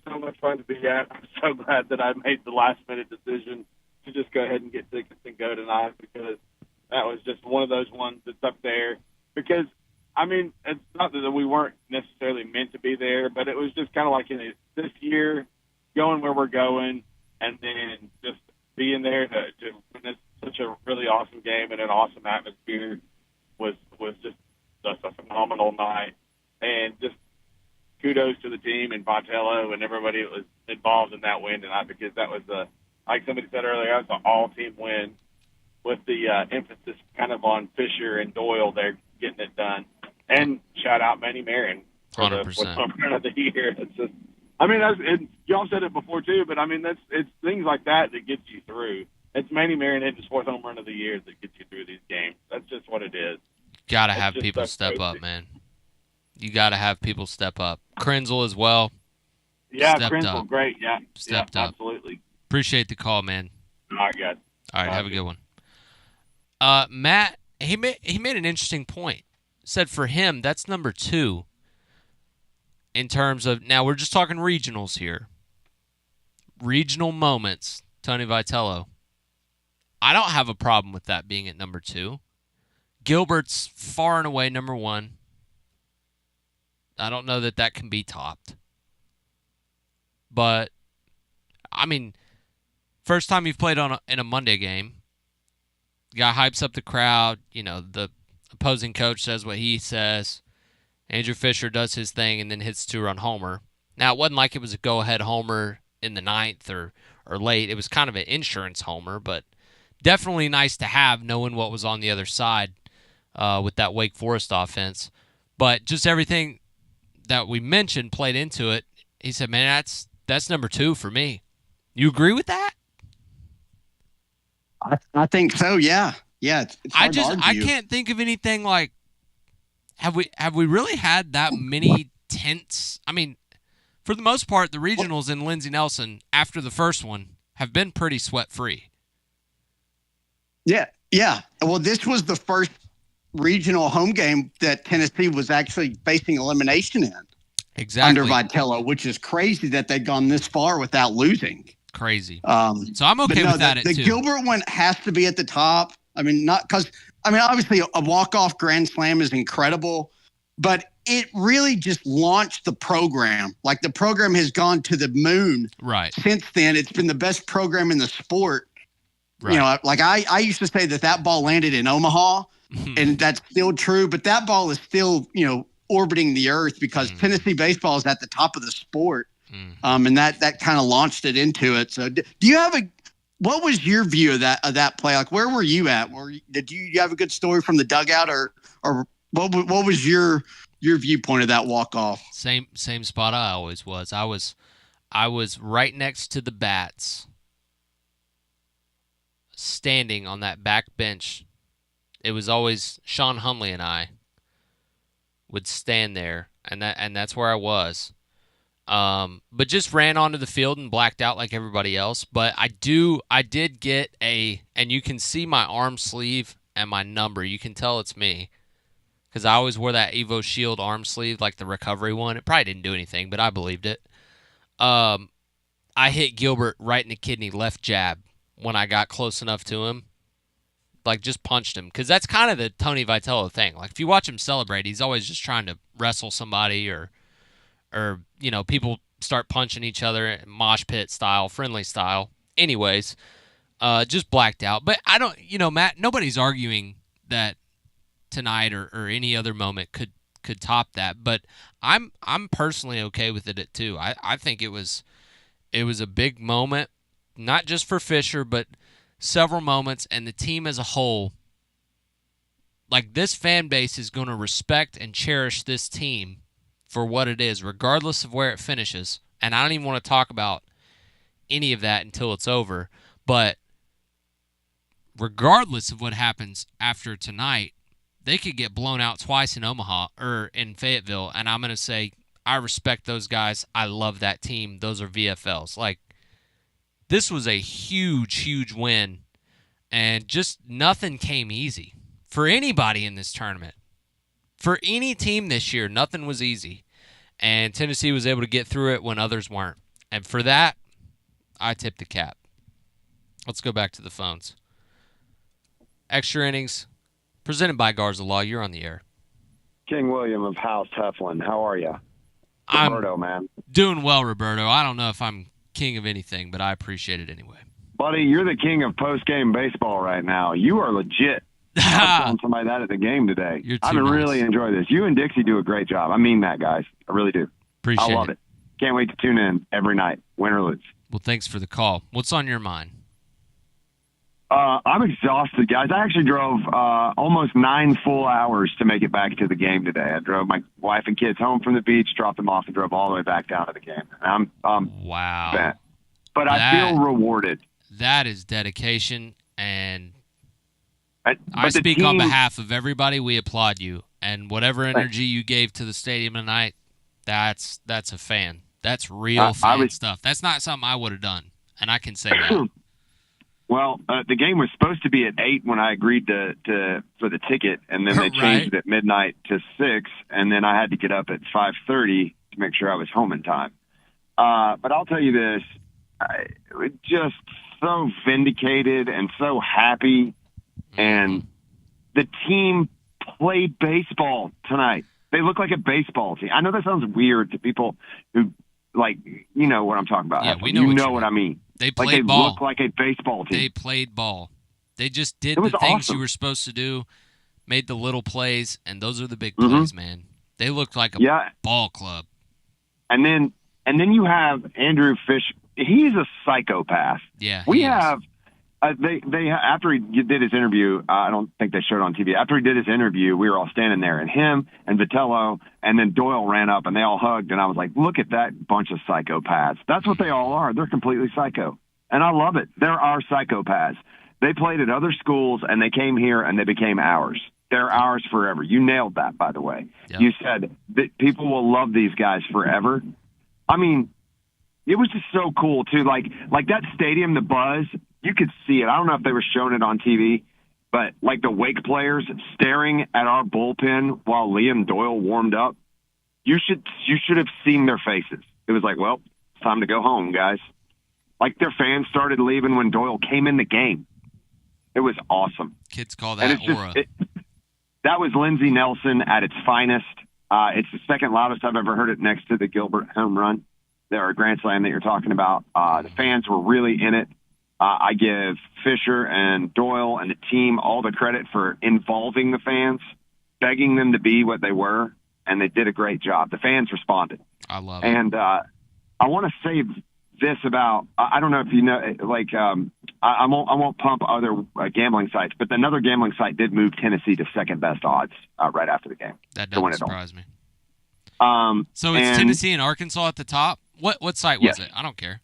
so much fun to be at. I'm so glad that I made the last minute decision to just go ahead and get tickets and go tonight, because that was just one of those ones that's up there. Because, I mean, it's not that we weren't necessarily meant to be there, but it was just kind of like this year, going where we're going, and then just being there to witness such a really awesome game and an awesome atmosphere was just a phenomenal night. And just kudos to the team and Vitello and everybody that was involved in that win tonight, because that was like somebody said earlier, that was an all-team win with the emphasis kind of on Fischer and Doyle there getting it done. And shout out Manny Marion for 100%. the run of the year. It's just, I mean, y'all said it before too, but I mean it's things like that gets you through. It's Manny Marion hitting his 4th home run of the year that gets you through these games. That's just what it is. Gotta have people step up, man. You gotta have people step up. Krenzel as well. Yeah, Krenzel, great. Yeah, stepped up. Absolutely. Appreciate the call, man. All right, guys. All right, have a good one. Matt, he made an interesting point. Said for him, that's number 2 in terms of, now we're just talking regionals here. Regional moments, Tony Vitello. I don't have a problem with that being at number 2. Gilbert's far and away number 1. I don't know that can be topped. But, I mean, first time you've played in a Monday game, the guy hypes up the crowd. You know, the opposing coach says what he says. Andrew Fischer does his thing and then hits 2-run homer. Now, it wasn't like it was a go-ahead homer in the 9th or late. It was kind of an insurance homer, but definitely nice to have knowing what was on the other side with that Wake Forest offense. But just everything that we mentioned played into it. He said, man, that's number 2 for me. You agree with that? I think so. Yeah. It's hard to argue. I can't think of anything like, have we really had that many tense? I mean, for the most part, the regionals in Lindsey Nelson after the first one have been pretty sweat-free. Yeah. Well, this was the first regional home game that Tennessee was actually facing elimination in. Exactly. Under Vitello, which is crazy that they'd gone this far without losing. Crazy. So I'm okay with that. The Gilbert one has to be at the top. I mean, obviously a walk-off grand slam is incredible, but it really just launched the program. Like, the program has gone to the moon. Right. Since then, it's been the best program in the sport. Right. You know, like I used to say that ball landed in Omaha, and that's still true, but that ball is still, orbiting the earth because Tennessee baseball is at the top of the sport. And that kind of launched it into it. So do you have what was your view of that play? Like, where were you at? Did you have a good story from the dugout or what was your viewpoint of that walk-off? Same spot I always was. I was right next to the bats, standing on that back bench. It was always Sean Humley and I would stand there, and that's where I was. But just ran onto the field and blacked out like everybody else. But I did get and you can see my arm sleeve and my number. You can tell it's me because I always wore that Evo Shield arm sleeve, like the recovery one. It probably didn't do anything, but I believed it. I hit Gilbert right in the kidney, left jab, when I got close enough to him. Like, just punched him. Because that's kind of the Tony Vitello thing. Like, if you watch him celebrate, he's always just trying to wrestle somebody or people start punching each other, mosh pit style, friendly style. Anyways, just blacked out. But I don't, Matt, nobody's arguing that tonight or any other moment could top that. But I'm personally okay with it too. I think it was a big moment, not just for Fischer, but several moments, and the team as a whole. Like, this fan base is going to respect and cherish this team for what it is, regardless of where it finishes. And I don't even want to talk about any of that until it's over. But regardless of what happens after tonight, they could get blown out twice in Omaha or in Fayetteville, and I'm going to say I respect those guys. I love that team. Those are VFLs. Like, this was a huge, huge win, and just nothing came easy for anybody in this tournament. For any team this year, nothing was easy, and Tennessee was able to get through it when others weren't. And for that, I tip the cap. Let's go back to the phones. Extra Innings, presented by Garza Law. You're on the air. King William of House Heflin. How are you? Roberto, man. Doing well, Roberto. I don't know if I'm king of anything, but I appreciate it anyway. Buddy, you're the king of post-game baseball right now. You are legit. I was telling somebody that at the game today. I really enjoy this. You and Dixie do a great job. I mean that, guys. I really do. Appreciate it. I love it. Can't wait to tune in every night, win or lose. Well, thanks for the call. What's on your mind? I'm exhausted, guys. I actually drove almost 9 full hours to make it back to the game today. I drove my wife and kids home from the beach, dropped them off, and drove all the way back down to the game. I'm wow. bent. But I feel rewarded. That is dedication, and I speak on behalf of everybody. We applaud you, and whatever energy you gave to the stadium tonight, that's a fan. That's real fan stuff. That's not something I would have done, and I can say that. Well, the game was supposed to be at 8 when I agreed for the ticket, and then they changed it at midnight to 6, and then I had to get up at 5:30 to make sure I was home in time. But I'll tell you this, I was just so vindicated and so happy, and the team played baseball tonight. They look like a baseball team. I know that sounds weird to people who, like, you know what I'm talking about. Yeah, we know. You know what I mean. They played ball. They look like a baseball team. They played ball. They just did the things you were supposed to do, made the little plays, and those are the big plays, man. They looked like a ball club. And then you have Andrew Fischer. He's a psychopath. Yeah, we have. They after he did his interview, I don't think they showed it on TV. After he did his interview, we were all standing there, and him and Vitello and then Doyle ran up, and they all hugged, and I was like, look at that bunch of psychopaths. That's what they all are. They're completely psycho, and I love it. There are psychopaths. They played at other schools, and they came here, and they became ours. They're ours forever. You nailed that, by the way. Yep. You said that people will love these guys forever. I mean, it was just so cool, too. Like that stadium, the buzz, you could see it. I don't know if they were showing it on TV, but like the Wake players staring at our bullpen while Liam Doyle warmed up, you should have seen their faces. It was like, well, it's time to go home, guys. Like their fans started leaving when Doyle came in the game. It was awesome. Kids call that aura. That was Lindsey Nelson at its finest. It's the second loudest I've ever heard it, next to the Gilbert home run, or grand slam that you're talking about. The fans were really in it. I give Fischer and Doyle and the team all the credit for involving the fans, begging them to be what they were, and they did a great job. The fans responded. I love it. And I want to say this about, I don't know if you know, like, I won't pump other gambling sites, but another gambling site did move Tennessee to second best odds right after the game. That doesn't surprise me. So it's and, Tennessee and Arkansas at the top? What site was it? I don't care.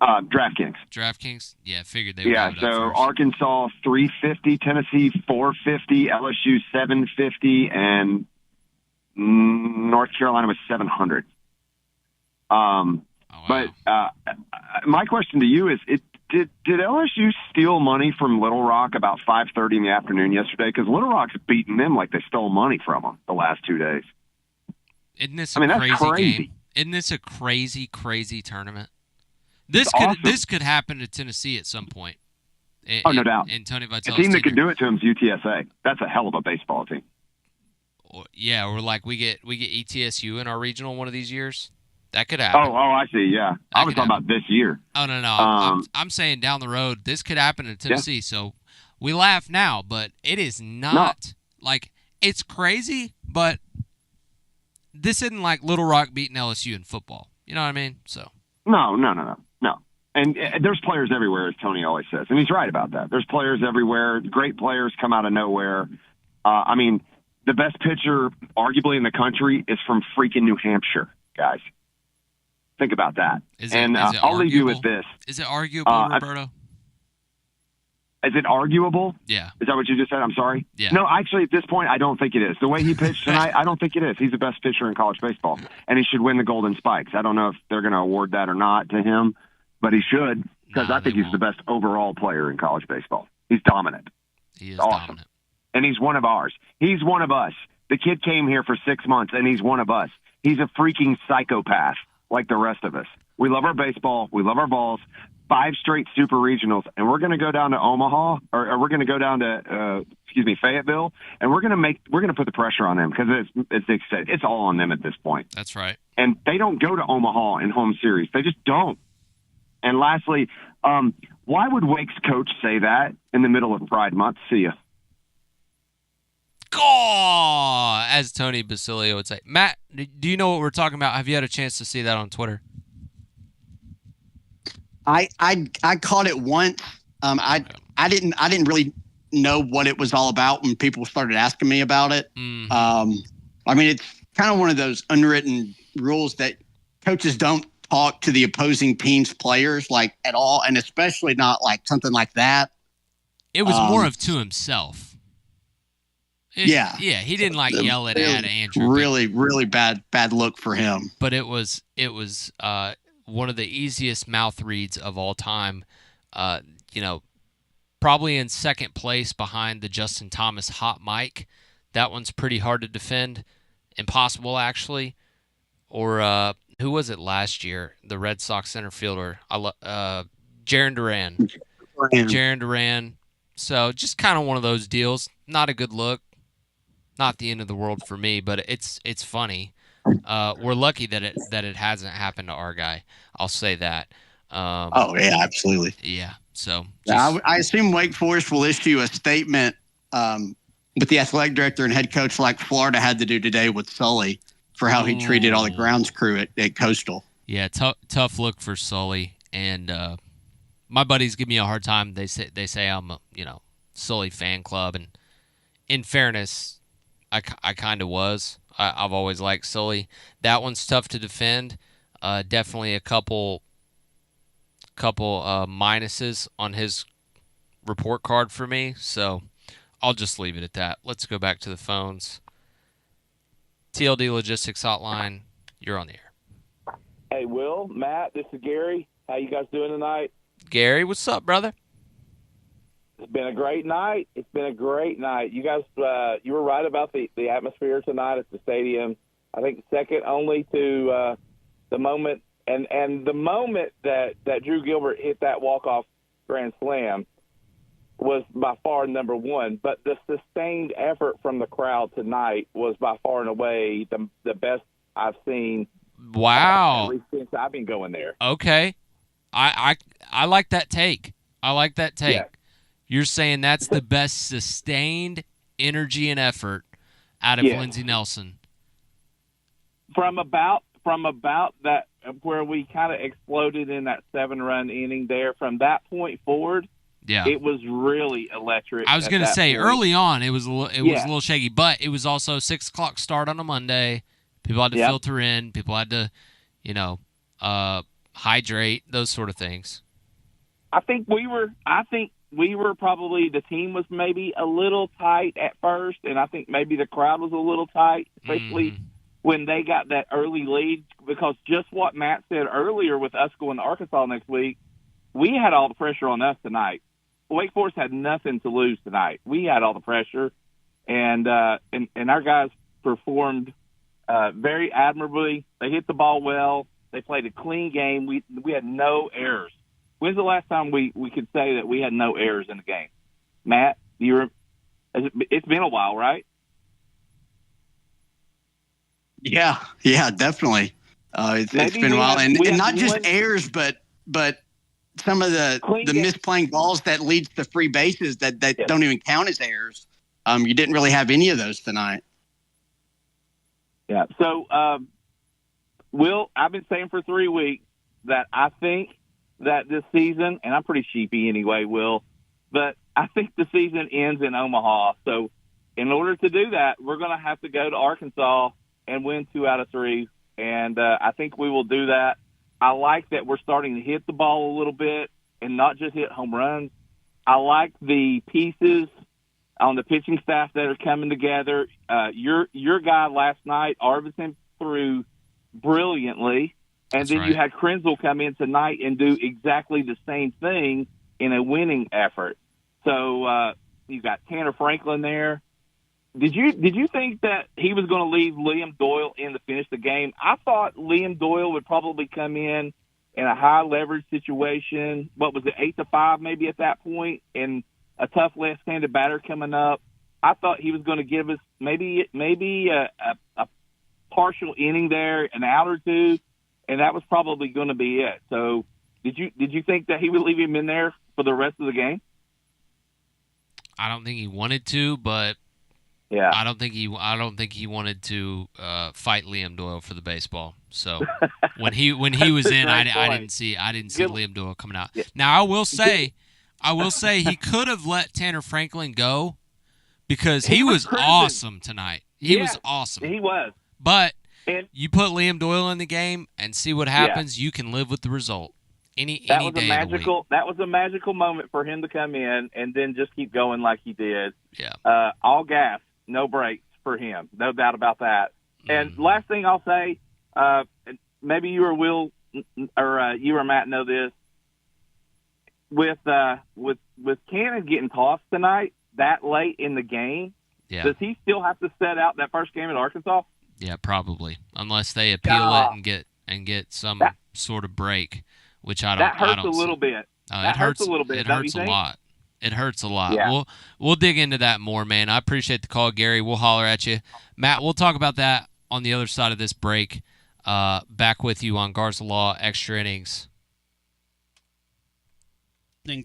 DraftKings. DraftKings? Yeah, figured they would. Yeah, so Arkansas 350, Tennessee 450, LSU 750, and North Carolina was 700. But my question to you is, did LSU steal money from Little Rock about 5:30 in the afternoon yesterday? Because Little Rock's beating them like they stole money from them the last 2 days. Isn't this a crazy game? Isn't this a crazy, crazy tournament? This could happen to Tennessee at some point. No doubt. In Tony Vitello's a team that could do it to him is UTSA. That's a hell of a baseball team. Or like we get ETSU in our regional one of these years. That could happen. Oh, I see. Yeah, I was talking about this year. Oh no. I'm saying down the road, this could happen in Tennessee. Yeah. So we laugh now, but it is not like it's crazy. But this isn't like Little Rock beating LSU in football. You know what I mean? So no. And there's players everywhere, as Tony always says, and he's right about that. There's players everywhere. Great players come out of nowhere. I mean, the best pitcher, arguably in the country, is from freaking New Hampshire, guys. Think about that. I'll leave you with this. Is it arguable, Roberto? Is it arguable? Yeah. Is that what you just said? I'm sorry? Yeah. No, actually, at this point, I don't think it is. The way he pitched tonight, I don't think it is. He's the best pitcher in college baseball, and he should win the Golden Spikes. I don't know if they're going to award that or not to him, but he should, because I think he's the best overall player in college baseball. He's dominant. He is awesome. Dominant. And he's one of ours. He's one of us. The kid came here for 6 months, and he's one of us. He's a freaking psychopath like the rest of us. We love our baseball. We love our balls. 5 straight super regionals, and we're going to go down to Omaha, or we're going to go down to, Fayetteville, and we're going to put the pressure on them, because as Dick said, it's all on them at this point. That's right. And they don't go to Omaha in home series. They just don't. And lastly, why would Wake's coach say that in the middle of Pride Month? See ya. Oh, as Tony Basilio would say. Matt, do you know what we're talking about? Have you had a chance to see that on Twitter? I caught it once. I I didn't really know what it was all about when people started asking me about it. Mm-hmm. I mean, it's kind of one of those unwritten rules that coaches don't talk to the opposing team's players like at all, and especially not like something like that. It was more of to himself. Yeah, he didn't like yell it at Andrew. Really bad look for him. But it was one of the easiest mouth reads of all time. Probably in second place behind the Justin Thomas hot mic. That one's pretty hard to defend. Impossible, actually. Or who was it last year? The Red Sox center fielder. Jarren Duran. Jarren Duran. So just kind of one of those deals. Not a good look. Not the end of the world for me, but it's funny. We're lucky that it hasn't happened to our guy. I'll say that. Oh yeah, absolutely. Yeah. So I assume Wake Forest will issue a statement with the athletic director and head coach like Florida had to do today with Sully for how he treated all the grounds crew at Coastal. Yeah, tough look for Sully, and my buddies give me a hard time. They say I'm a Sully fan club, and in fairness, I kind of was. I've always liked Sully. That one's tough to defend. Definitely a couple minuses on his report card for me. So I'll just leave it at that. Let's go back to the phones. TLD Logistics Hotline, you're on the air. Hey, Will, Matt, this is Gary. How you guys doing tonight? Gary, what's up, brother? It's been a great night. You guys, you were right about the atmosphere tonight at the stadium. I think second only to the moment and the moment that Drew Gilbert hit that walk-off grand slam was by far number one. But the sustained effort from the crowd tonight was by far and away the best I've seen. Wow. At least since I've been going there. Okay. I like that take. Yeah. You're saying that's the best sustained energy and effort out of Lindsey Nelson. From about that where we kind of exploded in that 7-run inning there, from that point forward, it was really electric. I was going to say point. Early on it was a little shaky, but it was also 6:00 start on a Monday. People had to filter in. People had to, hydrate, those sort of things. I think we were probably, the team was maybe a little tight at first, and I think maybe the crowd was a little tight, especially when they got that early lead, because just what Matt said earlier with us going to Arkansas next week, we had all the pressure on us tonight. Wake Forest had nothing to lose tonight. We had all the pressure, and our guys performed very admirably. They hit the ball well. They played a clean game. We had no errors. When's the last time we could say that we had no errors in the game? Matt, it's been a while, right? Yeah, definitely. It's been a while, and not just errors, but some of the misplaying balls that leads to free bases that don't even count as errors. You didn't really have any of those tonight. Yeah. So, Will, I've been saying for 3 weeks that I think that this season, and I'm pretty sheepy anyway, Will, but I think the season ends in Omaha. So in order to do that, we're going to have to go to Arkansas and win 2 out of 3. And I think we will do that. I like that we're starting to hit the ball a little bit and not just hit home runs. I like the pieces on the pitching staff that are coming together. Your guy last night, Arvidsson, threw brilliantly. And then you had Krenzel come in tonight and do exactly the same thing in a winning effort. So you've got Tanner Franklin there. Did you think that he was going to leave Liam Doyle in to finish the game? I thought Liam Doyle would probably come in a high leverage situation. What was it, 8-5 maybe at that point, and a tough left-handed batter coming up. I thought he was going to give us maybe a partial inning there, an out or two. And that was probably going to be it. So, did you think that he would leave him in there for the rest of the game? I don't think he wanted to, but I don't think he wanted to fight Liam Doyle for the baseball. So when he was in, I didn't see Liam Doyle coming out. Yeah. Now I will say, I will say he could have let Tanner Franklin go because he was cruising. Awesome tonight. He was awesome. He was. But and you put Liam Doyle in the game and see what happens. You can live with the result. Any day of the week. That was a magical moment for him to come in and then just keep going like he did. Yeah. All gas, no brakes for him, no doubt about that. And last thing I'll say, maybe you or Will or you or Matt know this. With Cannon getting tossed tonight that late in the game, does he still have to set out that first game at Arkansas? Yeah, probably, unless they appeal it and get some sort of break, which I don't. That hurts I don't a little see. bit. It hurts a little bit. It hurts a lot. It hurts a lot. Yeah. We'll dig into that more, man. I appreciate the call, Gary. We'll holler at you, Matt. We'll talk about that on the other side of this break. Back with you on Garza Law Extra Innings.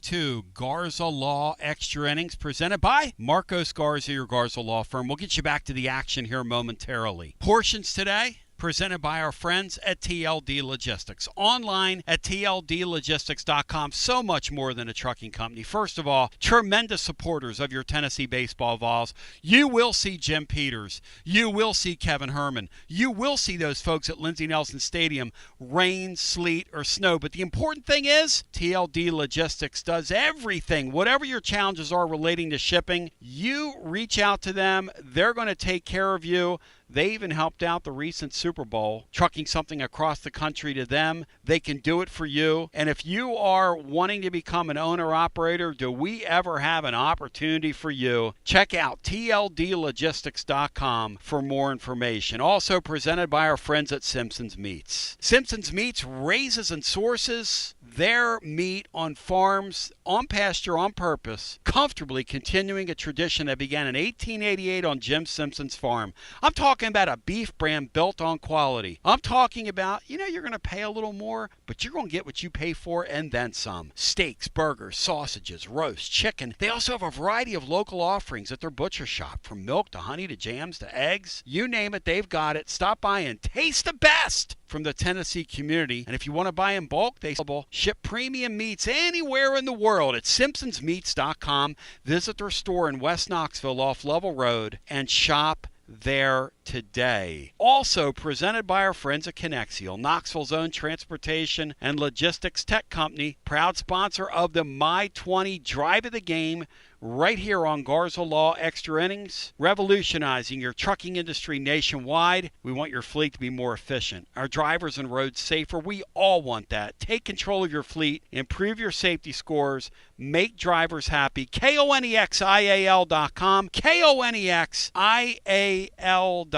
To Garza Law Extra Innings, presented by Marcos Garza, your Garza Law firm. We'll get you back to the action here momentarily. Portions today presented by our friends at TLD Logistics. Online at tldlogistics.com. So much more than a trucking company. First of all, tremendous supporters of your Tennessee baseball Vols. You will see Jim Peters. You will see Kevin Herman. You will see those folks at Lindsey Nelson Stadium, rain, sleet, or snow. But the important thing is TLD Logistics does everything. Whatever your challenges are relating to shipping, you reach out to them. They're going to take care of you. They even helped out the recent Super Bowl, trucking something across the country to them. They can do it for you. And if you are wanting to become an owner-operator, do we ever have an opportunity for you? Check out tldlogistics.com for more information. Also presented by our friends at Simpson's Meats. Simpson's Meats raises and sources their meat on farms, on pasture, on purpose, comfortably continuing a tradition that began in 1888 on Jim Simpson's farm. I'm talking about a beef brand built on quality. I'm talking about, you're going to pay a little more, but you're going to get what you pay for and then some. Steaks, burgers, sausages, roast, chicken. They also have a variety of local offerings at their butcher shop, from milk to honey to jams to eggs. You name it, they've got it. Stop by and taste the best from the Tennessee community. And if you want to buy in bulk, they ship premium meats anywhere in the world at simpsonsmeats.com. Visit their store in West Knoxville off Level Road and shop there today. Also presented by our friends at Connexial, Knoxville's own transportation and logistics tech company, proud sponsor of the My 20 Drive of the Game, right here on Garza Law Extra Innings, revolutionizing your trucking industry nationwide. We want your fleet to be more efficient, our drivers and roads safer. We all want that. Take control of your fleet, improve your safety scores, make drivers happy. KONEXIAL.com, KONEXIAL.com.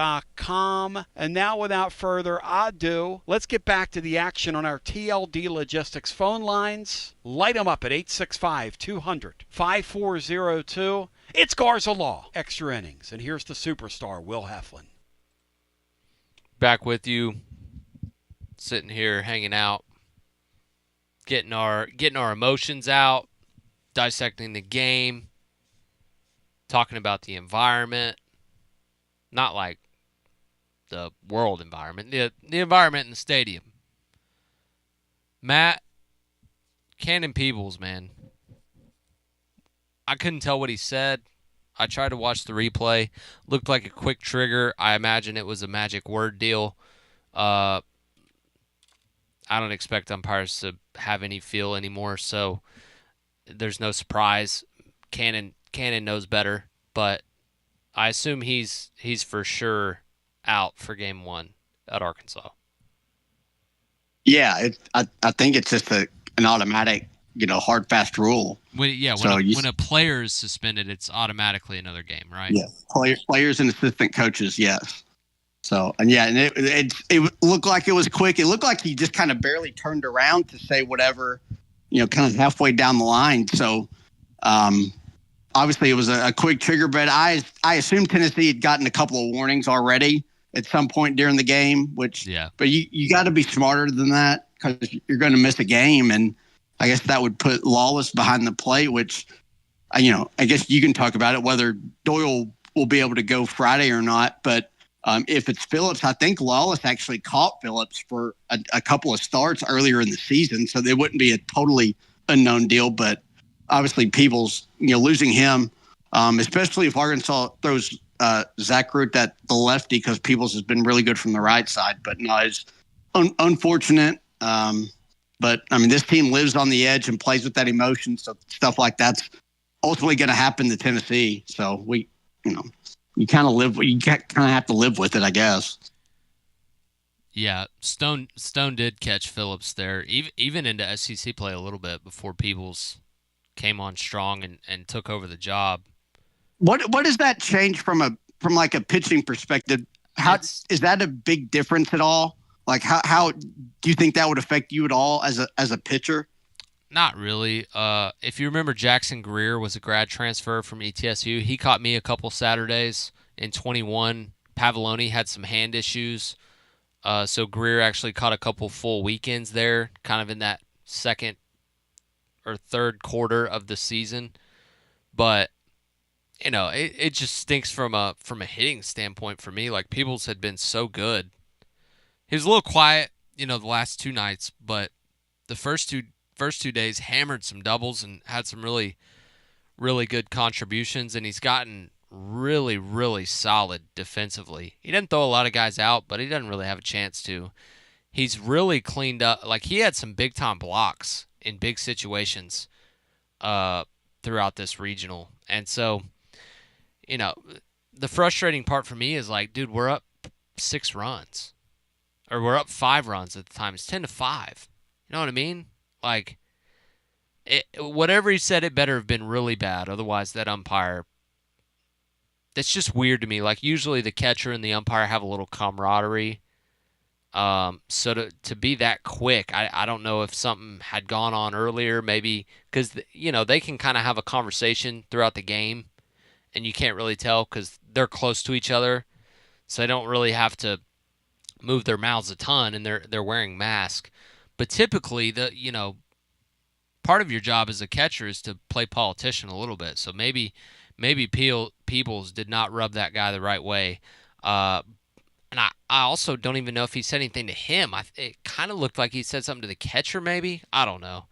And now, without further ado, let's get back to the action on our TLD Logistics phone lines. Light them up at 865-200-5402. It's Garza Law Extra Innings, and here's the superstar, Will Heflin. Back with you, sitting here hanging out, getting our emotions out, dissecting the game, talking about the environment, not like the world environment, the environment in the stadium. Matt, Cannon Peebles, man. I couldn't tell what he said. I tried to watch the replay. Looked like a quick trigger. I imagine it was a magic word deal. I don't expect umpires to have any feel anymore, so there's no surprise. Cannon knows better, but I assume he's for sure out for Game 1 at Arkansas. Yeah, I think it's just an automatic, hard, fast rule. When a player is suspended, it's automatically another game, right? Yeah, players and assistant coaches, yes. So, and it looked like it was quick. It looked like he just kind of barely turned around to say whatever, kind of halfway down the line. So, obviously it was a quick trigger, but I assumed Tennessee had gotten a couple of warnings already at some point during the game, but you got to be smarter than that because you're going to miss a game. And I guess that would put Lawless behind the plate, which, I guess you can talk about it, whether Doyle will be able to go Friday or not. But if it's Phillips, I think Lawless actually caught Phillips for a couple of starts earlier in the season, so it wouldn't be a totally unknown deal. But obviously Peebles, losing him, especially if Arkansas throws Zach Root at the lefty, because Peebles has been really good from the right side. But no, it's unfortunate. But I mean, this team lives on the edge and plays with that emotion. So stuff like that's ultimately going to happen to Tennessee. So you kind of have to live with it, I guess. Yeah, Stone did catch Phillips there, even into SEC play a little bit before Peebles came on strong and took over the job. What does that change from like a pitching perspective? How is that a big difference at all? Like how do you think that would affect you at all as a pitcher? Not really. If you remember, Jackson Greer was a grad transfer from ETSU. He caught me a couple Saturdays in 21. Pavoloni had some hand issues. So Greer actually caught a couple full weekends there, kind of in that second or third quarter of the season. But it just stinks from a hitting standpoint for me. Like, Peebles had been so good. He was a little quiet, the last two nights, but the first two days hammered some doubles and had some really, really good contributions, and he's gotten really, really solid defensively. He didn't throw a lot of guys out, but he doesn't really have a chance to. He's really cleaned up. Like, he had some big-time blocks in big situations throughout this regional. And so, the frustrating part for me is, like, dude, we're up 6 runs. Or we're up 5 runs at the time. It's 10-5. You know what I mean? Like, whatever he said, it better have been really bad. Otherwise, that umpire, that's just weird to me. Like, usually the catcher and the umpire have a little camaraderie. So to be that quick, I don't know if something had gone on earlier, maybe because, they can kind of have a conversation throughout the game, and you can't really tell because they're close to each other, so they don't really have to move their mouths a ton, and they're wearing masks. But typically, part of your job as a catcher is to play politician a little bit. So maybe Peebles did not rub that guy the right way. And I also don't even know if he said anything to him. It kind of looked like he said something to the catcher, maybe. I don't know.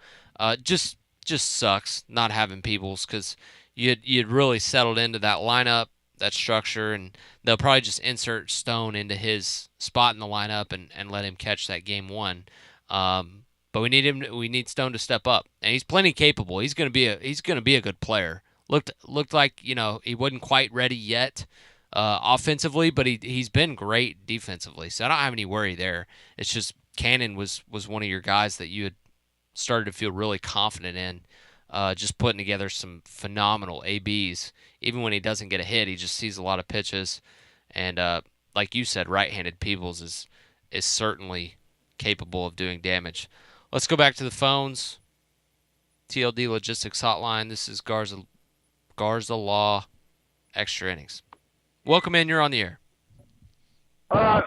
Just sucks not having Peebles, because you'd really settled into that lineup, that structure, and they'll probably just insert Stone into his spot in the lineup and let him catch that game 1. But we need Stone to step up, and he's plenty capable. He's gonna be a good player. Looked like he wasn't quite ready yet offensively, but he's been great defensively. So I don't have any worry there. It's just Cannon was one of your guys that you had started to feel really confident in. Just putting together some phenomenal ABs. Even when he doesn't get a hit, he just sees a lot of pitches. And like you said, right-handed Peebles is certainly capable of doing damage. Let's go back to the phones. TLD Logistics Hotline. This is Garza Law Extra Innings. Welcome in. You're on the air. All right.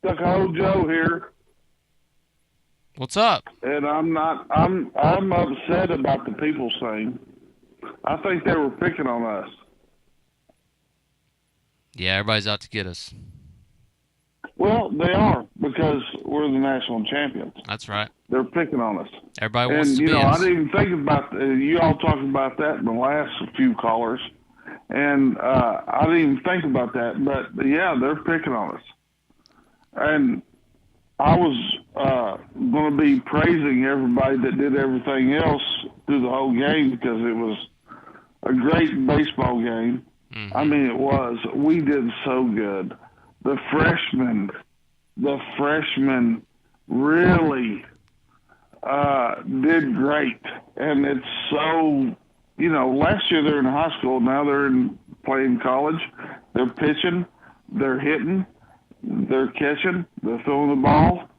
Ducko Joe here. What's up? And I'm upset about the Peebles thing. I think they were picking on us. Yeah, everybody's out to get us. Well, they are, because we're the national champions. That's right. They're picking on us. Everybody wants to be I us. didn't even think about you all talking about that in the last few callers, and I didn't even think about that. But yeah, they're picking on us, and I was going to be praising everybody that did everything else through the whole game, because it was a great baseball game. Mm-hmm. I mean, it was. We did so good. The freshmen really did great. And it's so, last year they're in high school. Now they're playing college. They're pitching. They're hitting. They're catching. They're throwing the ball.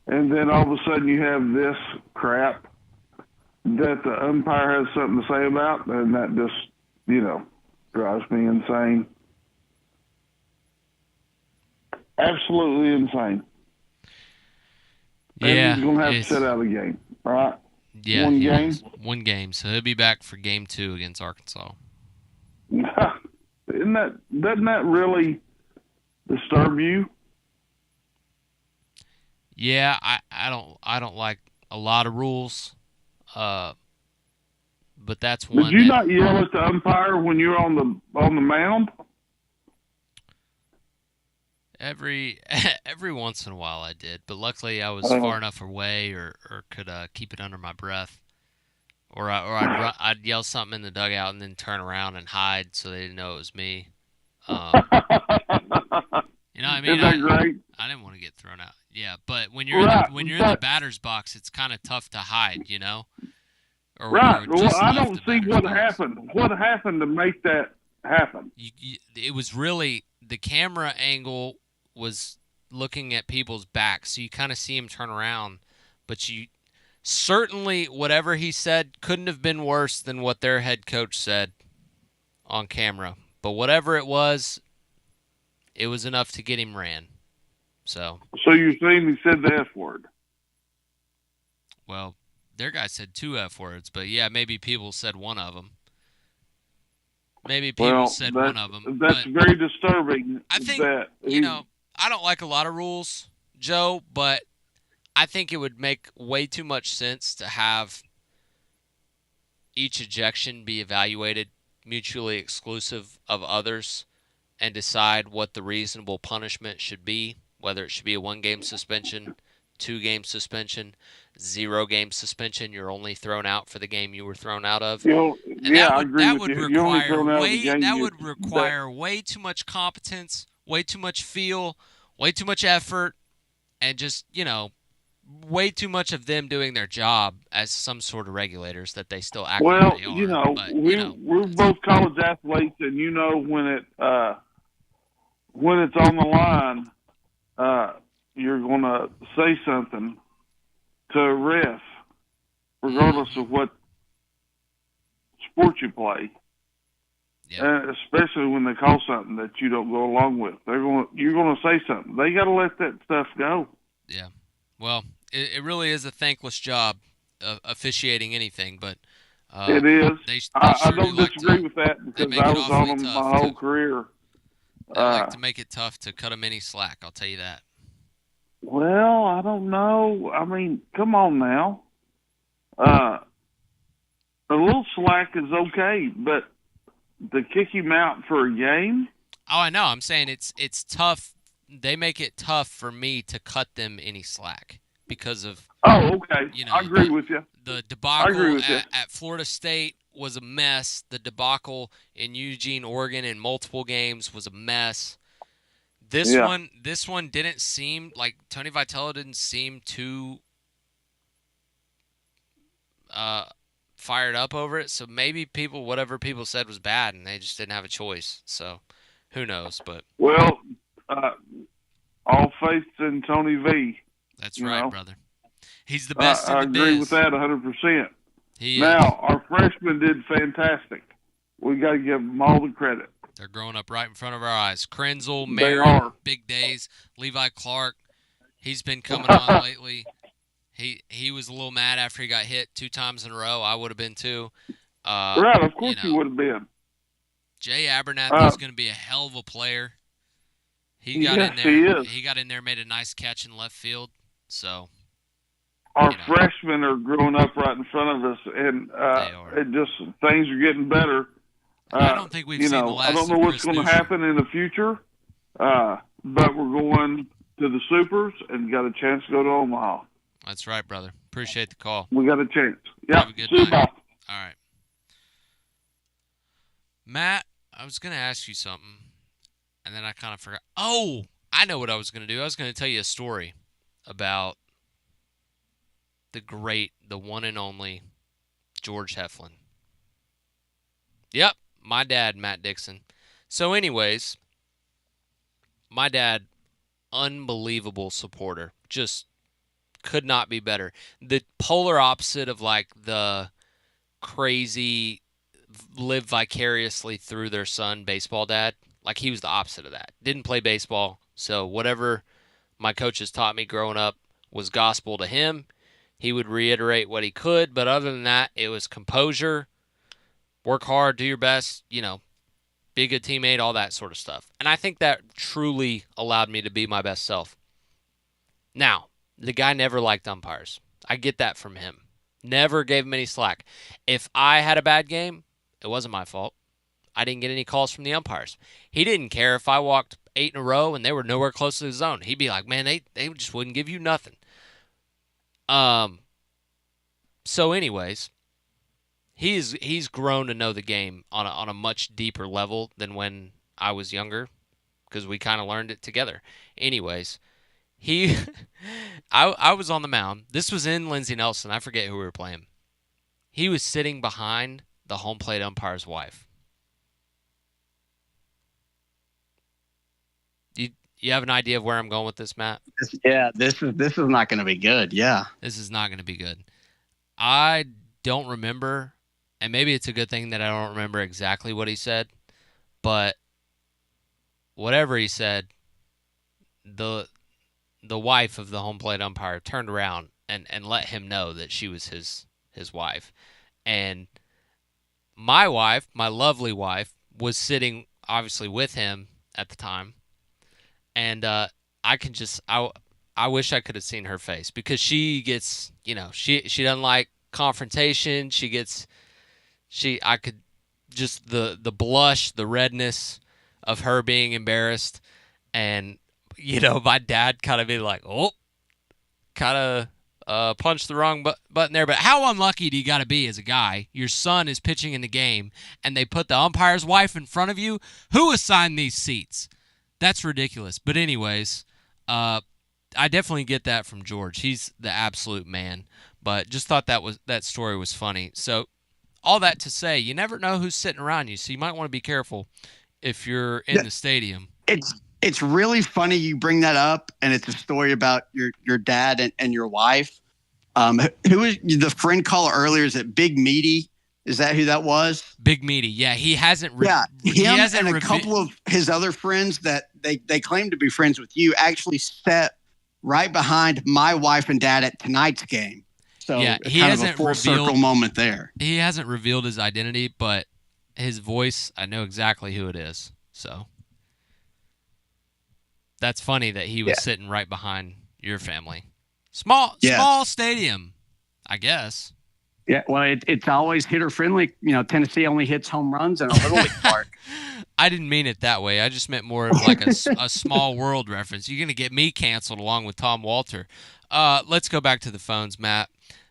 And then all of a sudden you have this crap that the umpire has something to say about, and that just, drives me insane. Absolutely insane. Yeah. And he's going to have to sit out of the game, right? Yeah. One game? One game. So he'll be back for game 2 against Arkansas. Doesn't that really disturb you? Yeah, I don't like a lot of rules. But that's one. Did you not yell at the umpire when you were on the mound? Every once in a while I did, but luckily I was far enough away or could keep it under my breath. Or I'd yell something in the dugout and then turn around and hide so they didn't know it was me. You know what I mean? Isn't that great? I didn't want to get thrown out. Yeah, but when you're in the batter's box, it's kind of tough to hide, you know? Right. Well, I don't see what happened. What happened to make that happen? It was really the camera angle was looking at people's backs, so you kind of see him turn around, but you certainly whatever he said couldn't have been worse than what their head coach said on camera. But whatever it was enough to get him ran. So you're saying he said the F word? Well, their guy said 2 F words, but yeah, maybe Peebles said one of them. Maybe Peebles said one of them. That's very disturbing. I think, I don't like a lot of rules, Joe, but I think it would make way too much sense to have each ejection be evaluated mutually exclusive of others and decide what the reasonable punishment should be, whether it should be a 1-game suspension, 2-game suspension, 0-game suspension. You're only thrown out for the game you were thrown out of. I agree with you. That would require way too much competence, way too much feel, way too much effort, and just, way too much of them doing their job as some sort of regulators that they still act like they are. We're both college athletes, and when it's on the line, you're going to say something to a ref, regardless of what sport you play. Yeah. Especially when they call something that you don't go along with. You're going to say something. They got to let that stuff go. Yeah. Well, it really is a thankless job officiating anything, but it is. I don't disagree with that because I was on them my whole career. They like to make it tough to cut them any slack, I'll tell you that. Well, I don't know. I mean, come on now. A little slack is okay, but to kick him out for a game? Oh, I know. I'm saying it's tough. They make it tough for me to cut them any slack because of. Oh, okay. I agree with you. The debacle at Florida State was a mess. The debacle in Eugene, Oregon, in multiple games was a mess. This one didn't seem like Tony Vitello didn't seem too fired up over it. So maybe whatever people said was bad, and they just didn't have a choice. So who knows? But all faith in Tony V. That's right, brother. He's the best in the biz. I agree with that 100%. He is. Now, our freshmen did fantastic. We got to give them all the credit. They're growing up right in front of our eyes. Krenzel, Marin, big days. Levi Clark, he's been coming on lately. He was a little mad after he got hit 2 times in a row. I would have been too. Right, of course you would have been. Jay Abernathy's going to be a hell of a player. He got in there. He is. He got in there, made a nice catch in left field. So our freshmen are growing up right in front of us, and things are getting better. I don't think we've seen the last. I don't know what's going to happen in the future, but we're going to the Supers and got a chance to go to Omaha. That's right, brother. Appreciate the call. We got a chance. Yeah. Have a good night. All right. Matt, I was going to ask you something, and then I kind of forgot. Oh, I know what I was going to do. I was going to tell you a story about the one and only George Heflin. Yep, my dad, Matt Dixon. So anyways, my dad, unbelievable supporter. Just could not be better. The polar opposite of like the crazy live vicariously through their son baseball dad. Like he was the opposite of that. Didn't play baseball, so whatever my coaches taught me growing up was gospel to him. He would reiterate what he could, but other than that, it was composure, work hard, do your best, be a good teammate, all that sort of stuff. And I think that truly allowed me to be my best self. Now, the guy never liked umpires. I get that from him. Never gave him any slack. If I had a bad game, it wasn't my fault. I didn't get any calls from the umpires. He didn't care if I walked 8 in a row and they were nowhere close to the zone. He'd be like, man, they just wouldn't give you nothing. So anyways, he's grown to know the game on a much deeper level than when I was younger, because we kind of learned it together. Anyways, I was on the mound. This was in Lindsey Nelson. I forget who we were playing. He was sitting behind the home plate umpire's wife. You have an idea of where I'm going with this, Matt? This is not going to be good. Yeah. This is not going to be good. I don't remember, and maybe it's a good thing that I don't remember exactly what he said, but whatever he said, the wife of the home plate umpire turned around and let him know that she was his wife. And my wife, my lovely wife, was sitting obviously with him at the time. And I wish I could have seen her face, because she gets, she doesn't like confrontation. I could just the blush, the redness of her being embarrassed. And, my dad kind of be like, oh, kind of punched the wrong button there. But how unlucky do you got to be as a guy? Your son is pitching in the game, and they put the umpire's wife in front of you. Who assigned these seats? That's ridiculous. But anyways, I definitely get that from George. He's the absolute man. But just thought that story was funny. So all that to say, you never know who's sitting around you, so you might want to be careful if you're in the stadium. It's really funny you bring that up, and it's a story about your dad and your wife. Who was the friend caller earlier? Is it Big Meaty? Is that who that was? Big Meaty. Yeah, he hasn't. Him and a couple of his other friends that they claim to be friends with you actually sat right behind my wife and dad at tonight's game. So yeah, he kind hasn't of a full revealed, circle moment there. He hasn't revealed his identity, but his voice, I know exactly who it is. So that's funny that he was sitting right behind your family. Small stadium, I guess. Yeah, well, it's always hitter friendly. Tennessee only hits home runs in a little league park. I didn't mean it that way. I just meant more of like a small world reference. You're going to get me canceled along with Tom Walter. Let's go back to the phones, Matt.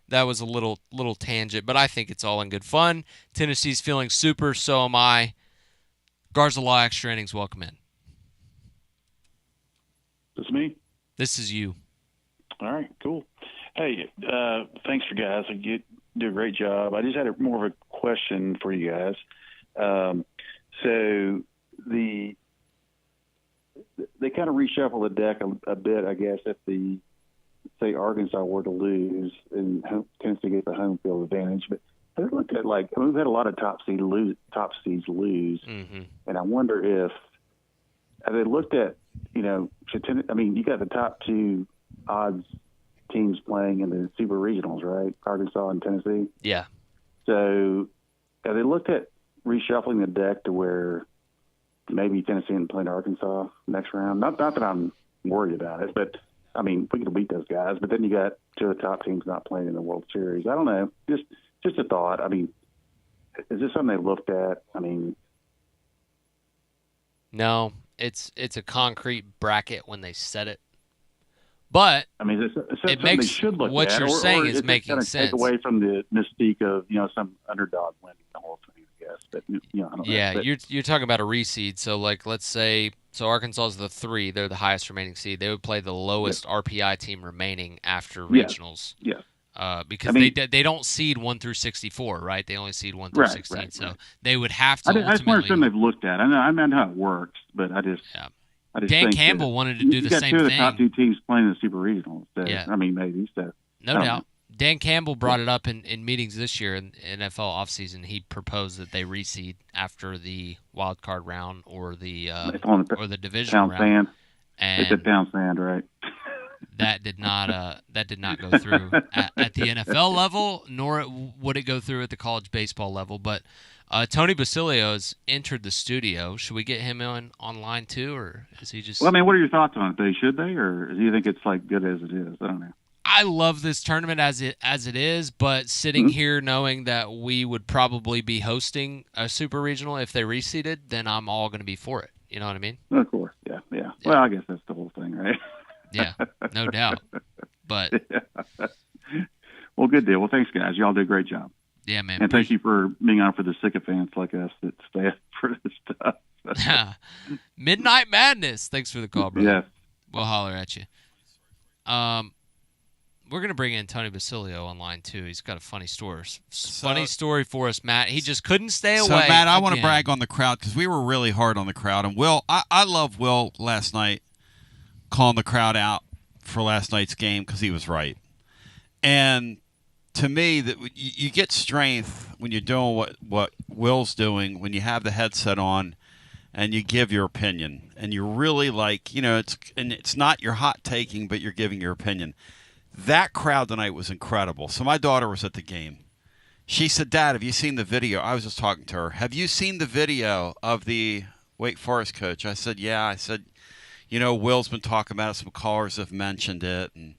That was a little tangent, but I think it's all in good fun. Tennessee's feeling super, so am I. Garza Law Extra Innings, welcome in. This me? This is you. All right, cool. Hey, thanks for guys. You do a great job. I just had more of a question for you guys. So they kind of reshuffle the deck a bit, I guess, if say Arkansas were to lose and Tennessee gets the home field advantage. But I looked at we've had a lot of top seeds lose, mm-hmm. And I wonder if have they looked at you got the top two odds teams playing in the Super Regionals, right? Arkansas and Tennessee. Yeah. So have they looked at reshuffling the deck to where maybe Tennessee and playing Arkansas next round? Not that I'm worried about it, but we could beat those guys. But then you got two of the top teams not playing in the World Series. I don't know. Just a thought. Is this something they looked at? No, it's a concrete bracket when they set it. But it makes should look what at, you're saying is making sense. Take away from the mystique of some underdog winning the whole thing, I guess. But I don't know. But you're talking about a reseed. So let's say Arkansas is the 3; they're the highest remaining seed. They would play the lowest RPI team remaining after regionals. Yeah. Because they don't seed 1 through 64, right? They only seed 1 through 16. Right. So they would have to. I just wonder something they've looked at. I know how it works, but I just Dan Campbell wanted to do the same thing. You got two of the top two teams playing in the Super Regionals. So, maybe. So, no doubt. Dan Campbell brought it up in meetings this year in NFL offseason. He proposed that they reseed after the wild card round or the divisional round. It's a Pound Sand, right? That did not go through at the NFL level, nor would it go through at the college baseball level. But Tony Basilio has entered the studio. Should we get him online too, or is he just? Well, what are your thoughts on it? Should they, or do you think it's good as it is? I don't know. I love this tournament as it is, but sitting here knowing that we would probably be hosting a super regional if they reseeded, then I'm all going to be for it. You know what I mean? Of course, yeah. Well, I guess that's the whole thing, right? Yeah, no doubt. But well, good deal. Well, thanks, guys. Y'all do a great job. Yeah, man. And thank you for being on for the sycophants like us that stay up for this stuff. Midnight Madness. Thanks for the call, brother. Yes. We'll holler at you. We're going to bring in Tony Basilio online, too. He's got a funny story. Funny story for us, Matt. He just couldn't stay away. So, Matt, I want to brag on the crowd because we were really hard on the crowd. And Will, I love Will last night calling the crowd out for last night's game because he was right. And to me, that you get strength when you're doing what Will's doing, when you have the headset on and you give your opinion. And you're really like, it's not your hot taking, but you're giving your opinion. That crowd tonight was incredible. So my daughter was at the game. She said, Dad, have you seen the video? I was just talking to her. Have you seen the video of the Wake Forest coach? I said, yeah. I said, Will's been talking about it. Some callers have mentioned it. And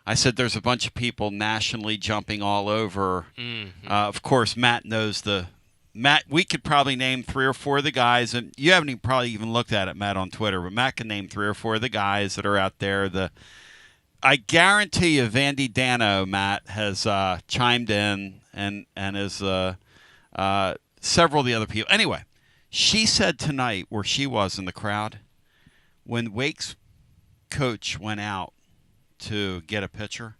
I said, there's a bunch of people nationally jumping all over. Mm-hmm. Of course, Matt knows Matt, we could probably name 3 or 4 of the guys. And you haven't probably even looked at it, Matt, on Twitter. But Matt can name 3 or 4 of the guys that are out there. I guarantee you Vandy Dano, Matt, has chimed in and has several of the other people. Anyway, she said tonight where she was in the crowd, when Wake's coach went out to get a pitcher,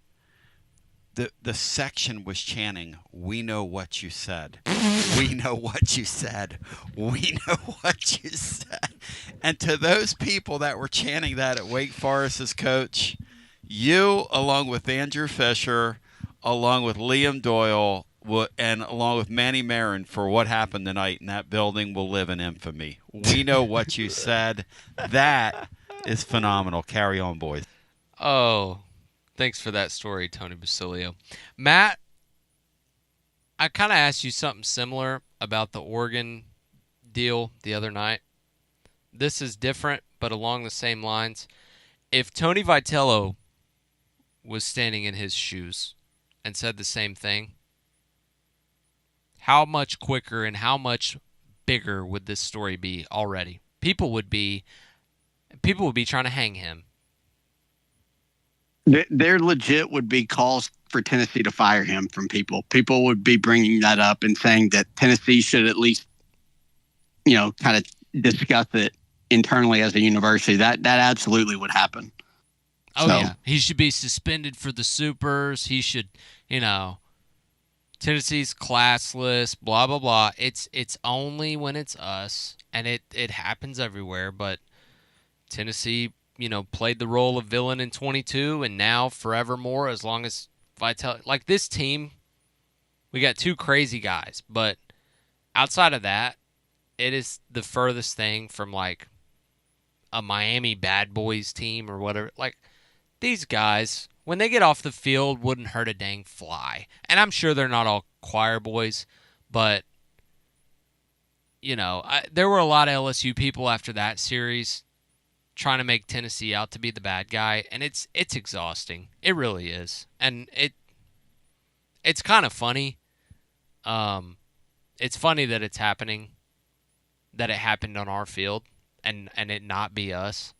the section was chanting, "We know what you said. We know what you said. We know what you said." And to those people that were chanting that at Wake Forest's coach, you, along with Andrew Fischer, along with Liam Doyle, and along with Manny Marin for what happened tonight in that building will live in infamy. We know what you said. That is phenomenal. Carry on, boys. Oh, thanks for that story, Tony Basilio. Matt, I kind of asked you something similar about the Oregon deal the other night. This is different, but along the same lines. If Tony Vitello was standing in his shoes and said the same thing, how much quicker and how much bigger would this story be already? People would be trying to hang him. There legit would be calls for Tennessee to fire him from people. People would be bringing that up and saying that Tennessee should at least, kind of discuss it internally as a university. That absolutely would happen. Oh, yeah. He should be suspended for the supers. He should, Tennessee's classless, blah, blah, blah. It's only when it's us, and it happens everywhere. But Tennessee, played the role of villain in 22, and now forevermore, as long as Vitello. Like this team, we got 2 crazy guys. But outside of that, it is the furthest thing from, like, a Miami Bad Boys team or whatever. Like, these guys, when they get off the field, wouldn't hurt a dang fly. And I'm sure they're not all choir boys, but, there were a lot of LSU people after that series trying to make Tennessee out to be the bad guy, and it's exhausting. It really is. And it's kind of funny. It's funny that it's happening, that it happened on our field and it not be us.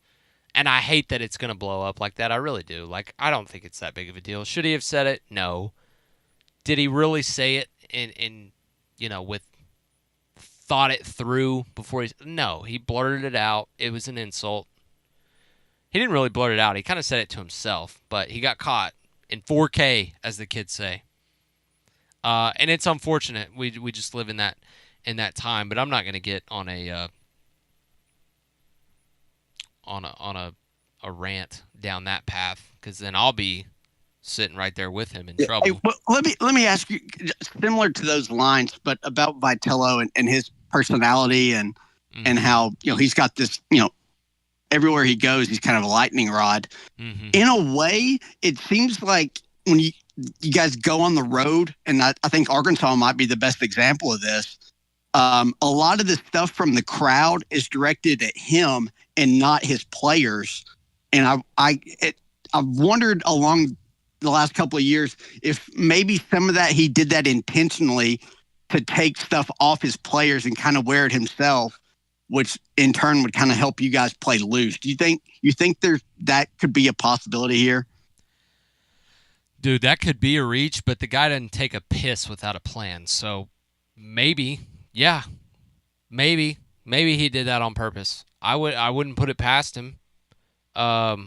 And I hate that it's going to blow up like that. I really do. Like, I don't think it's that big of a deal. Should he have said it? No. Did he really say it in with thought it through before No, he blurted it out. It was an insult. He didn't really blurt it out. He kind of said it to himself, but he got caught in 4K, as the kids say. And it's unfortunate. We just live in that time, but I'm not going to get on a rant down that path, because then I'll be sitting right there with him in trouble. Hey, well, let me ask you, similar to those lines, but about Vitello and his personality and how he's got this everywhere he goes he's kind of a lightning rod. Mm-hmm. In a way, it seems like when you guys go on the road, and I think Arkansas might be the best example of this. A lot of the stuff from the crowd is directed at him and not his players. And I've wondered along the last couple of years, if maybe some of that he did that intentionally to take stuff off his players and kind of wear it himself, which in turn would kind of help you guys play loose. Do you think that could be a possibility here? Dude, that could be a reach, but the guy doesn't take a piss without a plan. So maybe, yeah, maybe he did that on purpose. I wouldn't put it past him. Because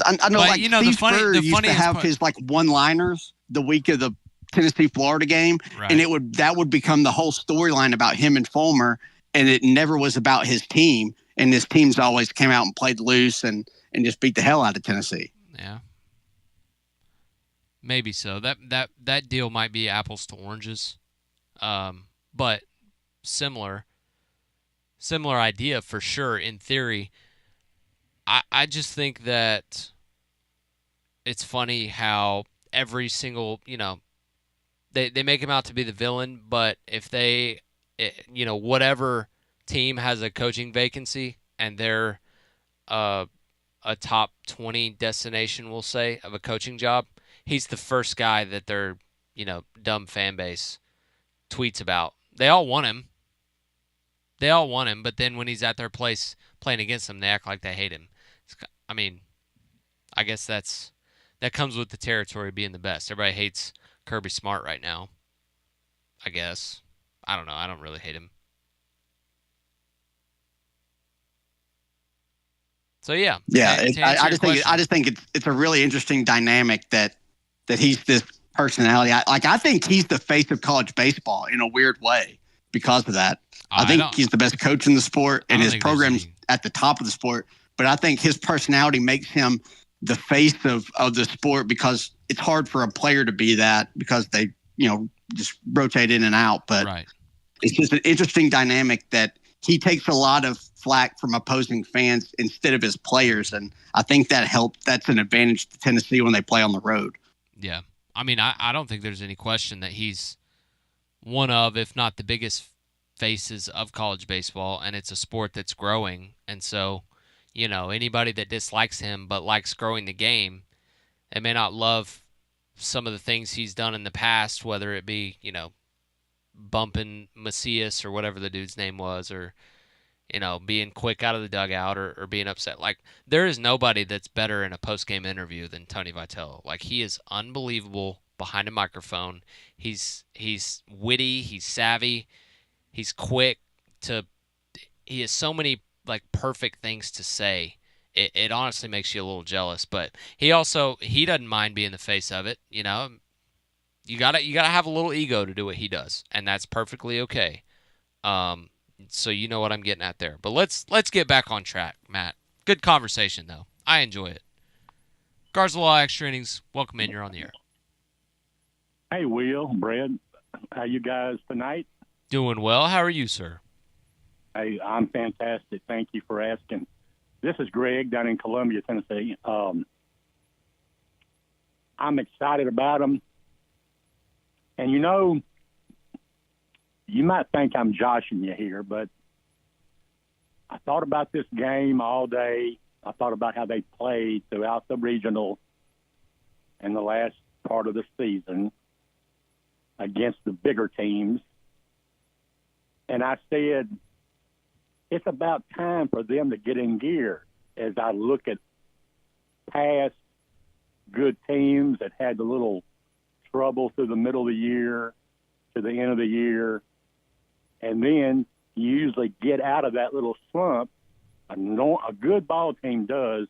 I know, like, Steve Spurrier used to have his like one-liners the week of the Tennessee-Florida game, right, and that would become the whole storyline about him and Fulmer, and it never was about his team. And his teams always came out and played loose and just beat the hell out of Tennessee. Yeah. Maybe so. That deal might be apples to oranges, but similar idea for sure in theory. I just think that it's funny how every single, they make him out to be the villain, but if they, whatever team has a coaching vacancy and they're a top 20 destination, we'll say, of a coaching job, he's the first guy that their, dumb fan base tweets about. They all want him, but then when he's at their place playing against them, they act like they hate him. I guess that comes with the territory of being the best. Everybody hates Kirby Smart right now, I guess. I don't know. I don't really hate him. So, yeah. Yeah, I just think it's a really interesting dynamic that he's this personality. I think he's the face of college baseball in a weird way because of that. I think he's the best coach in the sport, and his program's at the top of the sport. But I think his personality makes him the face of the sport because it's hard for a player to be that because they, just rotate in and out. But It's just an interesting dynamic that he takes a lot of flack from opposing fans instead of his players. And I think that helped. That's an advantage to Tennessee when they play on the road. Yeah. I don't think there's any question that he's one of, if not the biggest faces of college baseball, and it's a sport that's growing. And so, anybody that dislikes him but likes growing the game and may not love some of the things he's done in the past, whether it be, bumping Macias or whatever the dude's name was, or, being quick out of the dugout or being upset. Like, there is nobody that's better in a post-game interview than Tony Vitello. Like, he is unbelievable behind a microphone. He's witty, he's savvy, he's quick he has so many perfect things to say. It honestly makes you a little jealous, but he doesn't mind being the face of it. You gotta have a little ego to do what he does, and that's perfectly okay. So you know what I'm getting at there. But let's get back on track, Matt. Good conversation though. I enjoy it. Garza Law Extra Innings. Welcome in. You're on the air. Hey, Will, Brad, how you guys tonight? Doing well. How are you, sir? Hey, I'm fantastic. Thank you for asking. This is Greg down in Columbia, Tennessee. I'm excited about them. And, you might think I'm joshing you here, but I thought about this game all day. I thought about how they played throughout the regional and the last part of the season against the bigger teams. And I said, it's about time for them to get in gear as I look at past good teams that had the little trouble through the middle of the year to the end of the year. And then you usually get out of that little slump. A good ball team does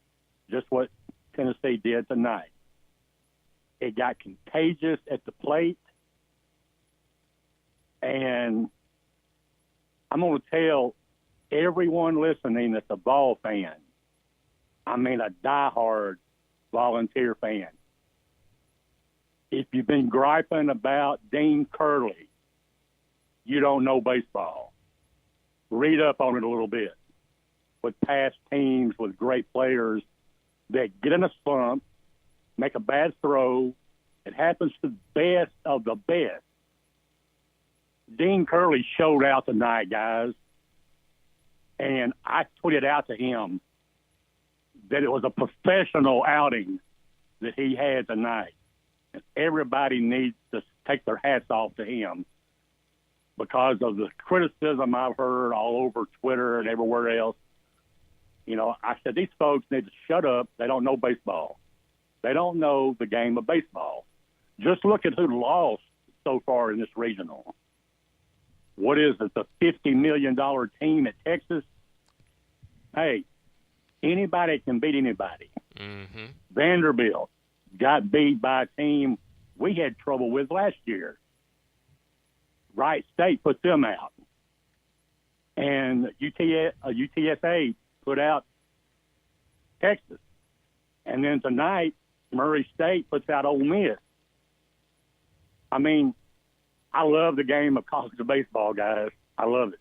just what Tennessee did tonight. It got contagious at the plate. And I'm going to tell everyone listening that's a ball fan, a diehard Volunteer fan, if you've been griping about Dean Curley, you don't know baseball. Read up on it a little bit. With past teams with great players that get in a slump, make a bad throw, it happens to the best of the best. Dean Curley showed out tonight, guys. And I tweeted out to him that it was a professional outing that he had tonight. And everybody needs to take their hats off to him because of the criticism I've heard all over Twitter and everywhere else. You know, I said, these folks need to shut up. They don't know baseball. They don't know the game of baseball. Just look at who lost so far in this regional. What is it, the $50 million team at Texas? Hey, anybody can beat anybody. Mm-hmm. Vanderbilt got beat by a team we had trouble with last year. Wright State put them out. And UTSA put out Texas. And then tonight, Murray State puts out Ole Miss. I mean, I love the game of college baseball, guys. I love it.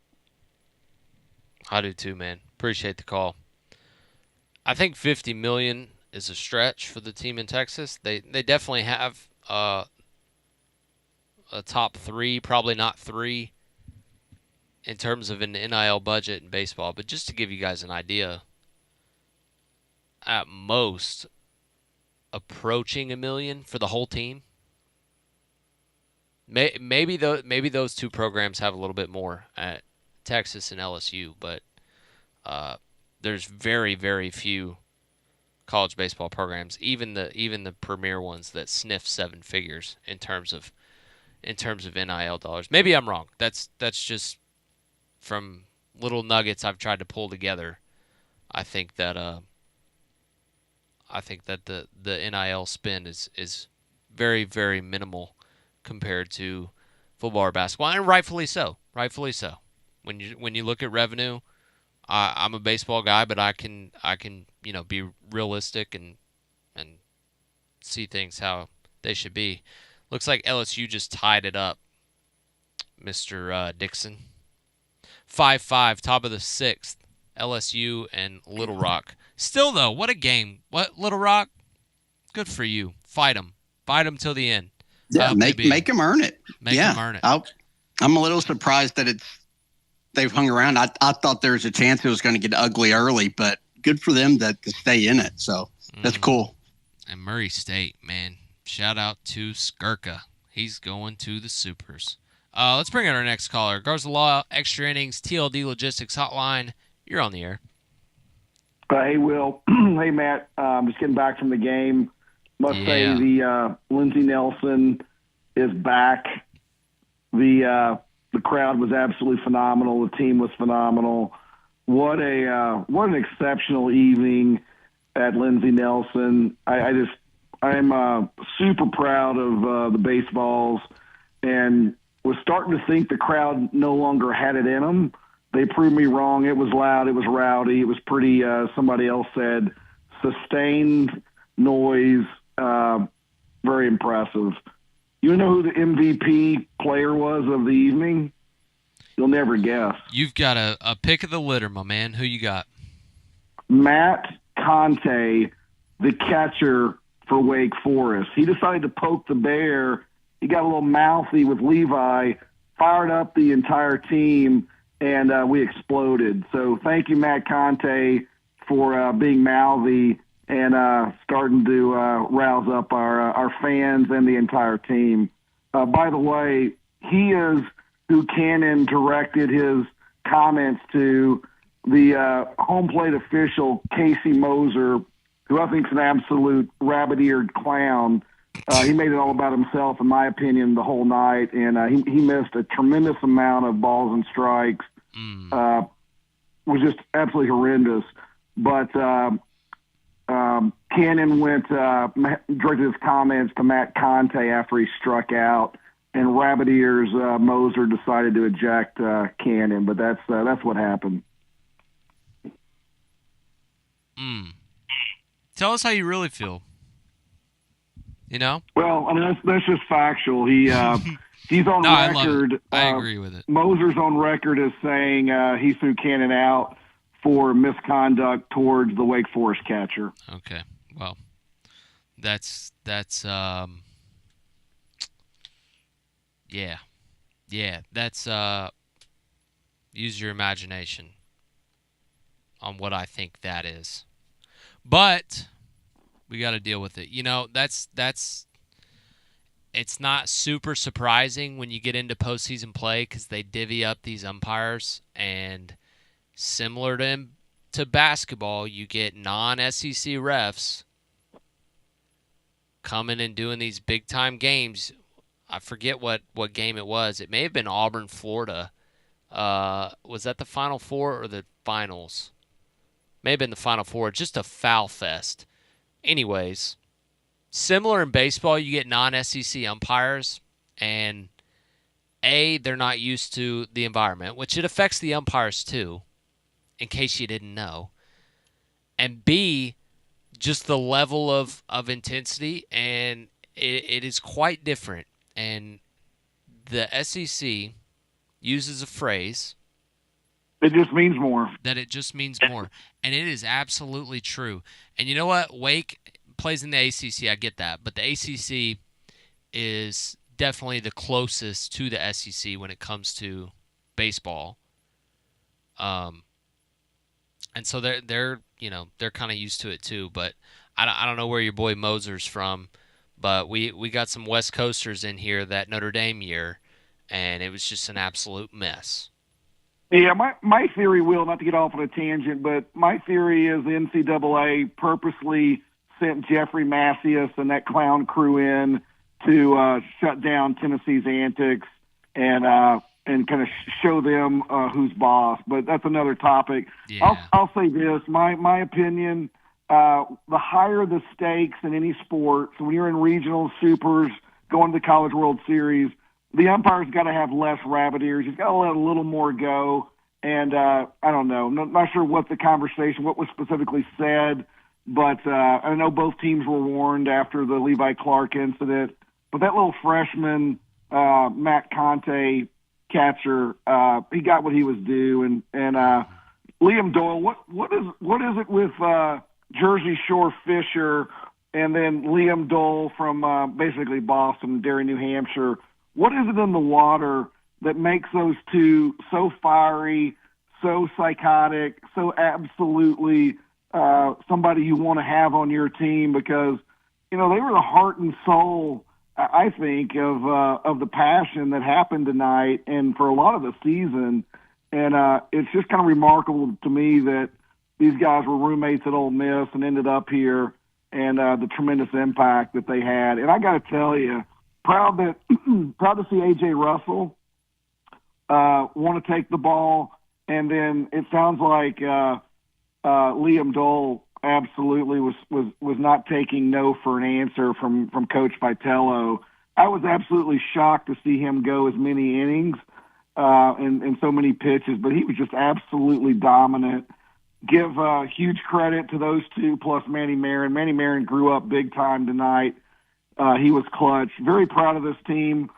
I do too, man. Appreciate the call. I think $50 million is a stretch for the team in Texas. They definitely have a top three, probably not three, in terms of an NIL budget in baseball. But just to give you guys an idea, at most approaching $1 million for the whole team. Maybe those two programs have a little bit more at Texas and LSU, but there's very, very few college baseball programs, even the premier ones, that sniff seven figures in terms of NIL dollars. Maybe I'm wrong. That's just from little nuggets I've tried to pull together. I think that the NIL spend is very, very minimal compared to football or basketball, and rightfully so. Rightfully so. When you look at revenue, I'm a baseball guy, but I can be realistic and see things how they should be. Looks like LSU just tied it up, Mr. Dixon. 5-5, top of the sixth. LSU and Little Rock. Still though, what a game! What, Little Rock? Good for you. Fight them till the end. Yeah, make them earn it. Make them earn it. I'm a little surprised that they've hung around. I thought there was a chance it was going to get ugly early, but good for them to stay in it. So that's cool. And Murray State, man, shout out to Skirka. He's going to the Supers. Let's bring in our next caller. Garza Law, Extra Innings, TLD Logistics Hotline. You're on the air. Hey, Will. Hey, Matt. Just getting back from the game. Must say the Lindsey Nelson is back. The crowd was absolutely phenomenal. The team was phenomenal. What an exceptional evening at Lindsey Nelson. I'm super proud of the baseballs, and was starting to think the crowd no longer had it in them. They proved me wrong. It was loud. It was rowdy. It was pretty, somebody else said, sustained noise. Very impressive. You know who the MVP player was of the evening? You'll never guess. You've got a pick of the litter, my man. Who you got? Matt Conte, the catcher for Wake Forest. He decided to poke the bear. He got a little mouthy with Levi, fired up the entire team, and we exploded. So thank you, Matt Conte, for being mouthy and starting to rouse up our fans and the entire team. By the way, he is who Cannon directed his comments to the home plate official, Casey Moser, who I think is an absolute rabbit-eared clown. He made it all about himself, in my opinion, the whole night, and he missed a tremendous amount of balls and strikes. Was just absolutely horrendous. But Cannon directed his comments to Matt Conte after he struck out, and Rabbit Ears Moser decided to eject Cannon. But that's what happened. Tell us how you really feel. You know? Well, I mean, that's just factual. He's on record. I agree with it. Moser's on record as saying he threw Cannon out for misconduct towards the Wake Forest catcher. Okay. Well, that's that's use your imagination on what I think that is. But We got to deal with it. That's it's not super surprising when you get into postseason play because they divvy up these umpires, and similar to basketball, you get non-SEC refs coming and doing these big-time games. I forget what game it was. It may have been Auburn, Florida. Was that the Final Four or the finals? May have been the Final Four. Just a foul fest. Anyways, similar in baseball, you get non-SEC umpires, and they're not used to the environment, which it affects the umpires too, in case you didn't know. And B, just the level of intensity, and it is quite different. And the SEC uses a phrase. It just means more. That it just means more. And it is absolutely true. And you know what? Wake plays in the ACC. I get that. But the ACC is definitely the closest to the SEC when it comes to baseball. And so they're kind of used to it too. But I don't know where your boy Moser's from, but we got some West Coasters in here that Notre Dame year, and it was just an absolute mess. Yeah, my theory, Will, not to get off on a tangent, but my theory is the NCAA purposely sent Jeffrey Macias and that clown crew in to shut down Tennessee's antics and kind of show them who's boss. But that's another topic. Yeah. I'll say this, my opinion, the higher the stakes in any sport, so when you're in regional supers, going to the College World Series, the umpire's got to have less rabbit ears. He's got to let a little more go. And I don't know. Not sure what was specifically said, but I know both teams were warned after the Levi Clark incident. But that little freshman, Matt Conte catcher, he got what he was due. And Liam Doyle, what is it with Jersey Shore Fischer and then Liam Doyle from basically Boston, Derry, New Hampshire? What is it in the water that makes those two so fiery, so psychotic, so absolutely somebody you want to have on your team? Because, they were the heart and soul, I think, of the passion that happened tonight and for a lot of the season. And it's just kind of remarkable to me that these guys were roommates at Ole Miss and ended up here, and the tremendous impact that they had. And I got to tell you, proud to see A.J. Russell want to take the ball, and then it sounds like Liam Doyle absolutely was not taking no for an answer from Coach Vitello. I was absolutely shocked to see him go as many innings and so many pitches, but he was just absolutely dominant. Give huge credit to those two plus Manny Marin. Manny Marin grew up big time tonight. He was clutch. Very proud of this team.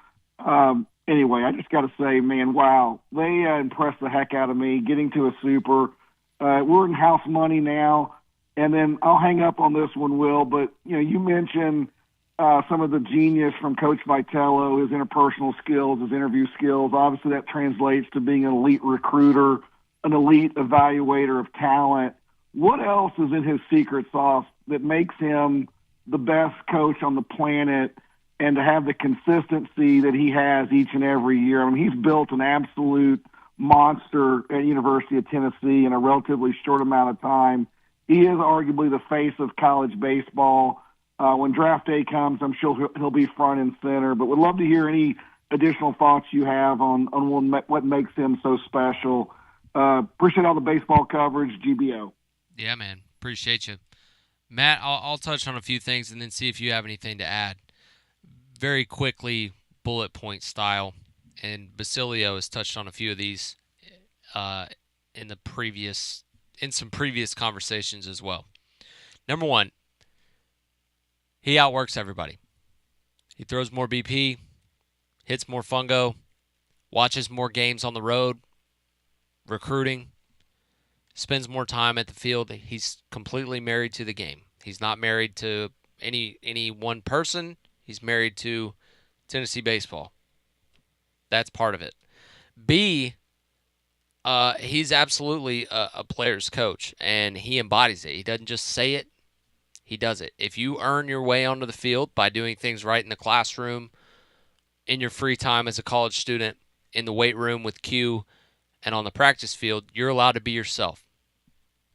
Anyway, I just got to say, man, wow. They impressed the heck out of me getting to a super. We're in house money now. And then I'll hang up on this one, Will, but, you mentioned some of the genius from Coach Vitello, his interpersonal skills, his interview skills. Obviously, that translates to being an elite recruiter, an elite evaluator of talent. What else is in his secret sauce that makes him the best coach on the planet, and to have the consistency that he has each and every year? I mean, he's built an absolute monster at University of Tennessee in a relatively short amount of time. He is arguably the face of college baseball. When draft day comes, I'm sure he'll be front and center, but would love to hear any additional thoughts you have on what makes him so special. Appreciate all the baseball coverage, GBO. Yeah, man. Appreciate you. Matt, I'll touch on a few things and then see if you have anything to add. Very quickly, bullet point style, and Basilio has touched on a few of these in some previous conversations as well. Number one, he outworks everybody. He throws more BP, hits more fungo, watches more games on the road, recruiting, spends more time at the field. He's completely married to the game. He's not married to any one person. He's married to Tennessee baseball. That's part of it. B, he's absolutely a player's coach, and he embodies it. He doesn't just say it. he does it. If you earn your way onto the field by doing things right in the classroom, in your free time as a college student, in the weight room with Q, and on the practice field, you're allowed to be yourself.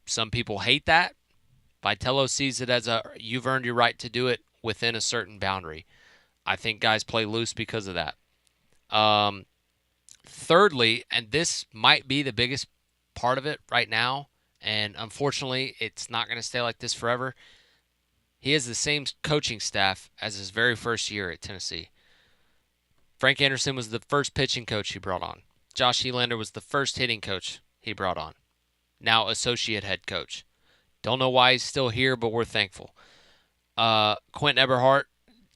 Some people hate that. Vitello sees it as you've earned your right to do it within a certain boundary. I think guys play loose because of that. Thirdly, and this might be the biggest part of it right now, and unfortunately it's not going to stay like this forever, he has the same coaching staff as his very first year at Tennessee. Frank Anderson was the first pitching coach he brought on. Josh Helander was the first hitting coach he brought on. Now associate head coach. Don't know why he's still here, but we're thankful. Quentin Eberhardt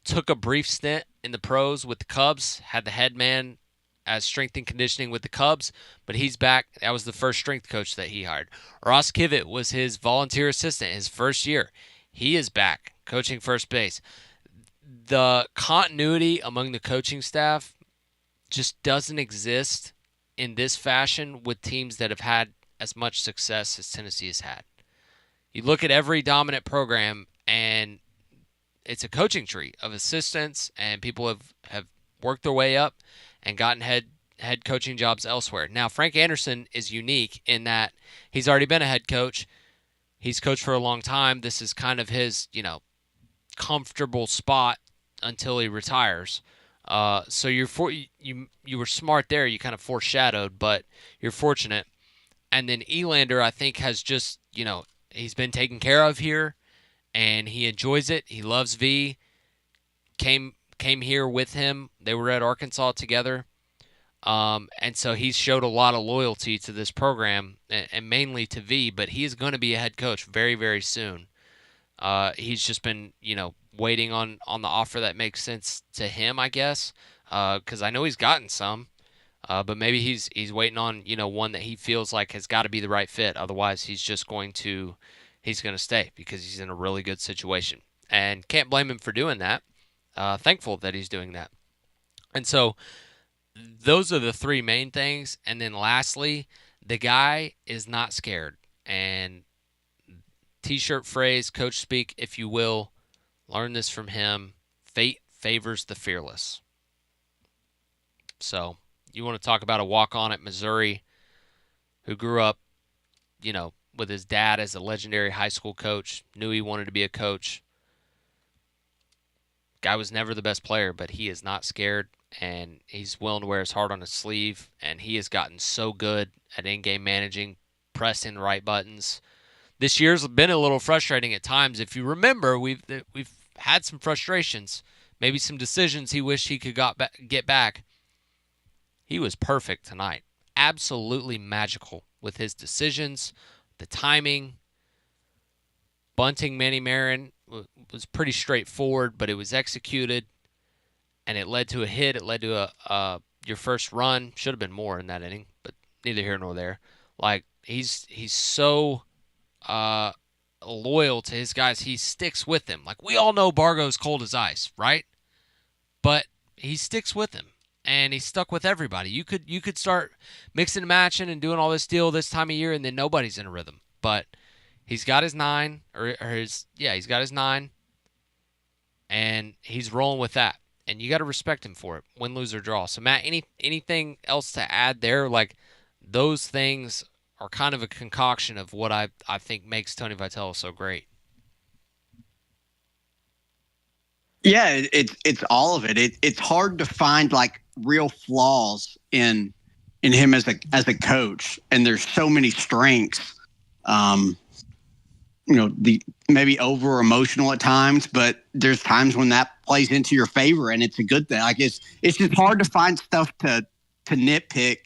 took a brief stint in the pros with the Cubs, had the head man as strength and conditioning with the Cubs, but he's back. That was the first strength coach that he hired. Ross Kivett was his volunteer assistant his first year. He is back, coaching first base. The continuity among the coaching staff just doesn't exist in this fashion with teams that have had as much success as Tennessee has had. You look at every dominant program, and it's a coaching tree of assistants, and people have worked their way up and gotten head coaching jobs elsewhere. Now, Frank Anderson is unique in that he's already been a head coach. He's coached for a long time. This is kind of his, comfortable spot until he retires. So you were smart there. You kind of foreshadowed, but you're fortunate. And then Elander, I think, has just, he's been taken care of here, and he enjoys it. He loves V. Came here with him. They were at Arkansas together. And so he's showed a lot of loyalty to this program, and mainly to V, but he is going to be a head coach very, very soon. He's just been, waiting on the offer that makes sense to him, I guess, because I know he's gotten some, but maybe he's waiting on, one that he feels like has got to be the right fit. Otherwise, he's going to stay because he's in a really good situation, and can't blame him for doing that. Thankful that he's doing that. And so those are the three main things. And then lastly, the guy is not scared. And T-shirt phrase, coach speak, if you will, learn this from him. Fate favors the fearless. So you want to talk about a walk-on at Missouri who grew up, with his dad as a legendary high school coach, knew he wanted to be a coach. Guy was never the best player, but he is not scared, and he's willing to wear his heart on his sleeve, and he has gotten so good at in-game managing, pressing the right buttons. This year's been a little frustrating at times. If you remember, we've had some frustrations, maybe some decisions he wished he could get back. He was perfect tonight. Absolutely magical with his decisions, the timing. Bunting Manny Marin was pretty straightforward, but it was executed, and it led to a hit. It led to your first run. Should have been more in that inning, but neither here nor there. Like, he's so loyal to his guys. He sticks with them. Like, we all know Bargo's cold as ice, right? But he sticks with them, and he's stuck with everybody. You could start mixing and matching and doing all this deal this time of year, and then nobody's in a rhythm. But he's got his 9, he's got his 9, and he's rolling with that. And you got to respect him for it, win, lose, or draw. So, Matt, anything else to add there? Like, those things are kind of a concoction of what I think makes Tony Vitello so great. Yeah, it's all of it. It's hard to find like real flaws in him as a coach, and there's so many strengths. The maybe over emotional at times, but there's times when that plays into your favor, and it's a good thing. Like, it's just hard to find stuff to nitpick.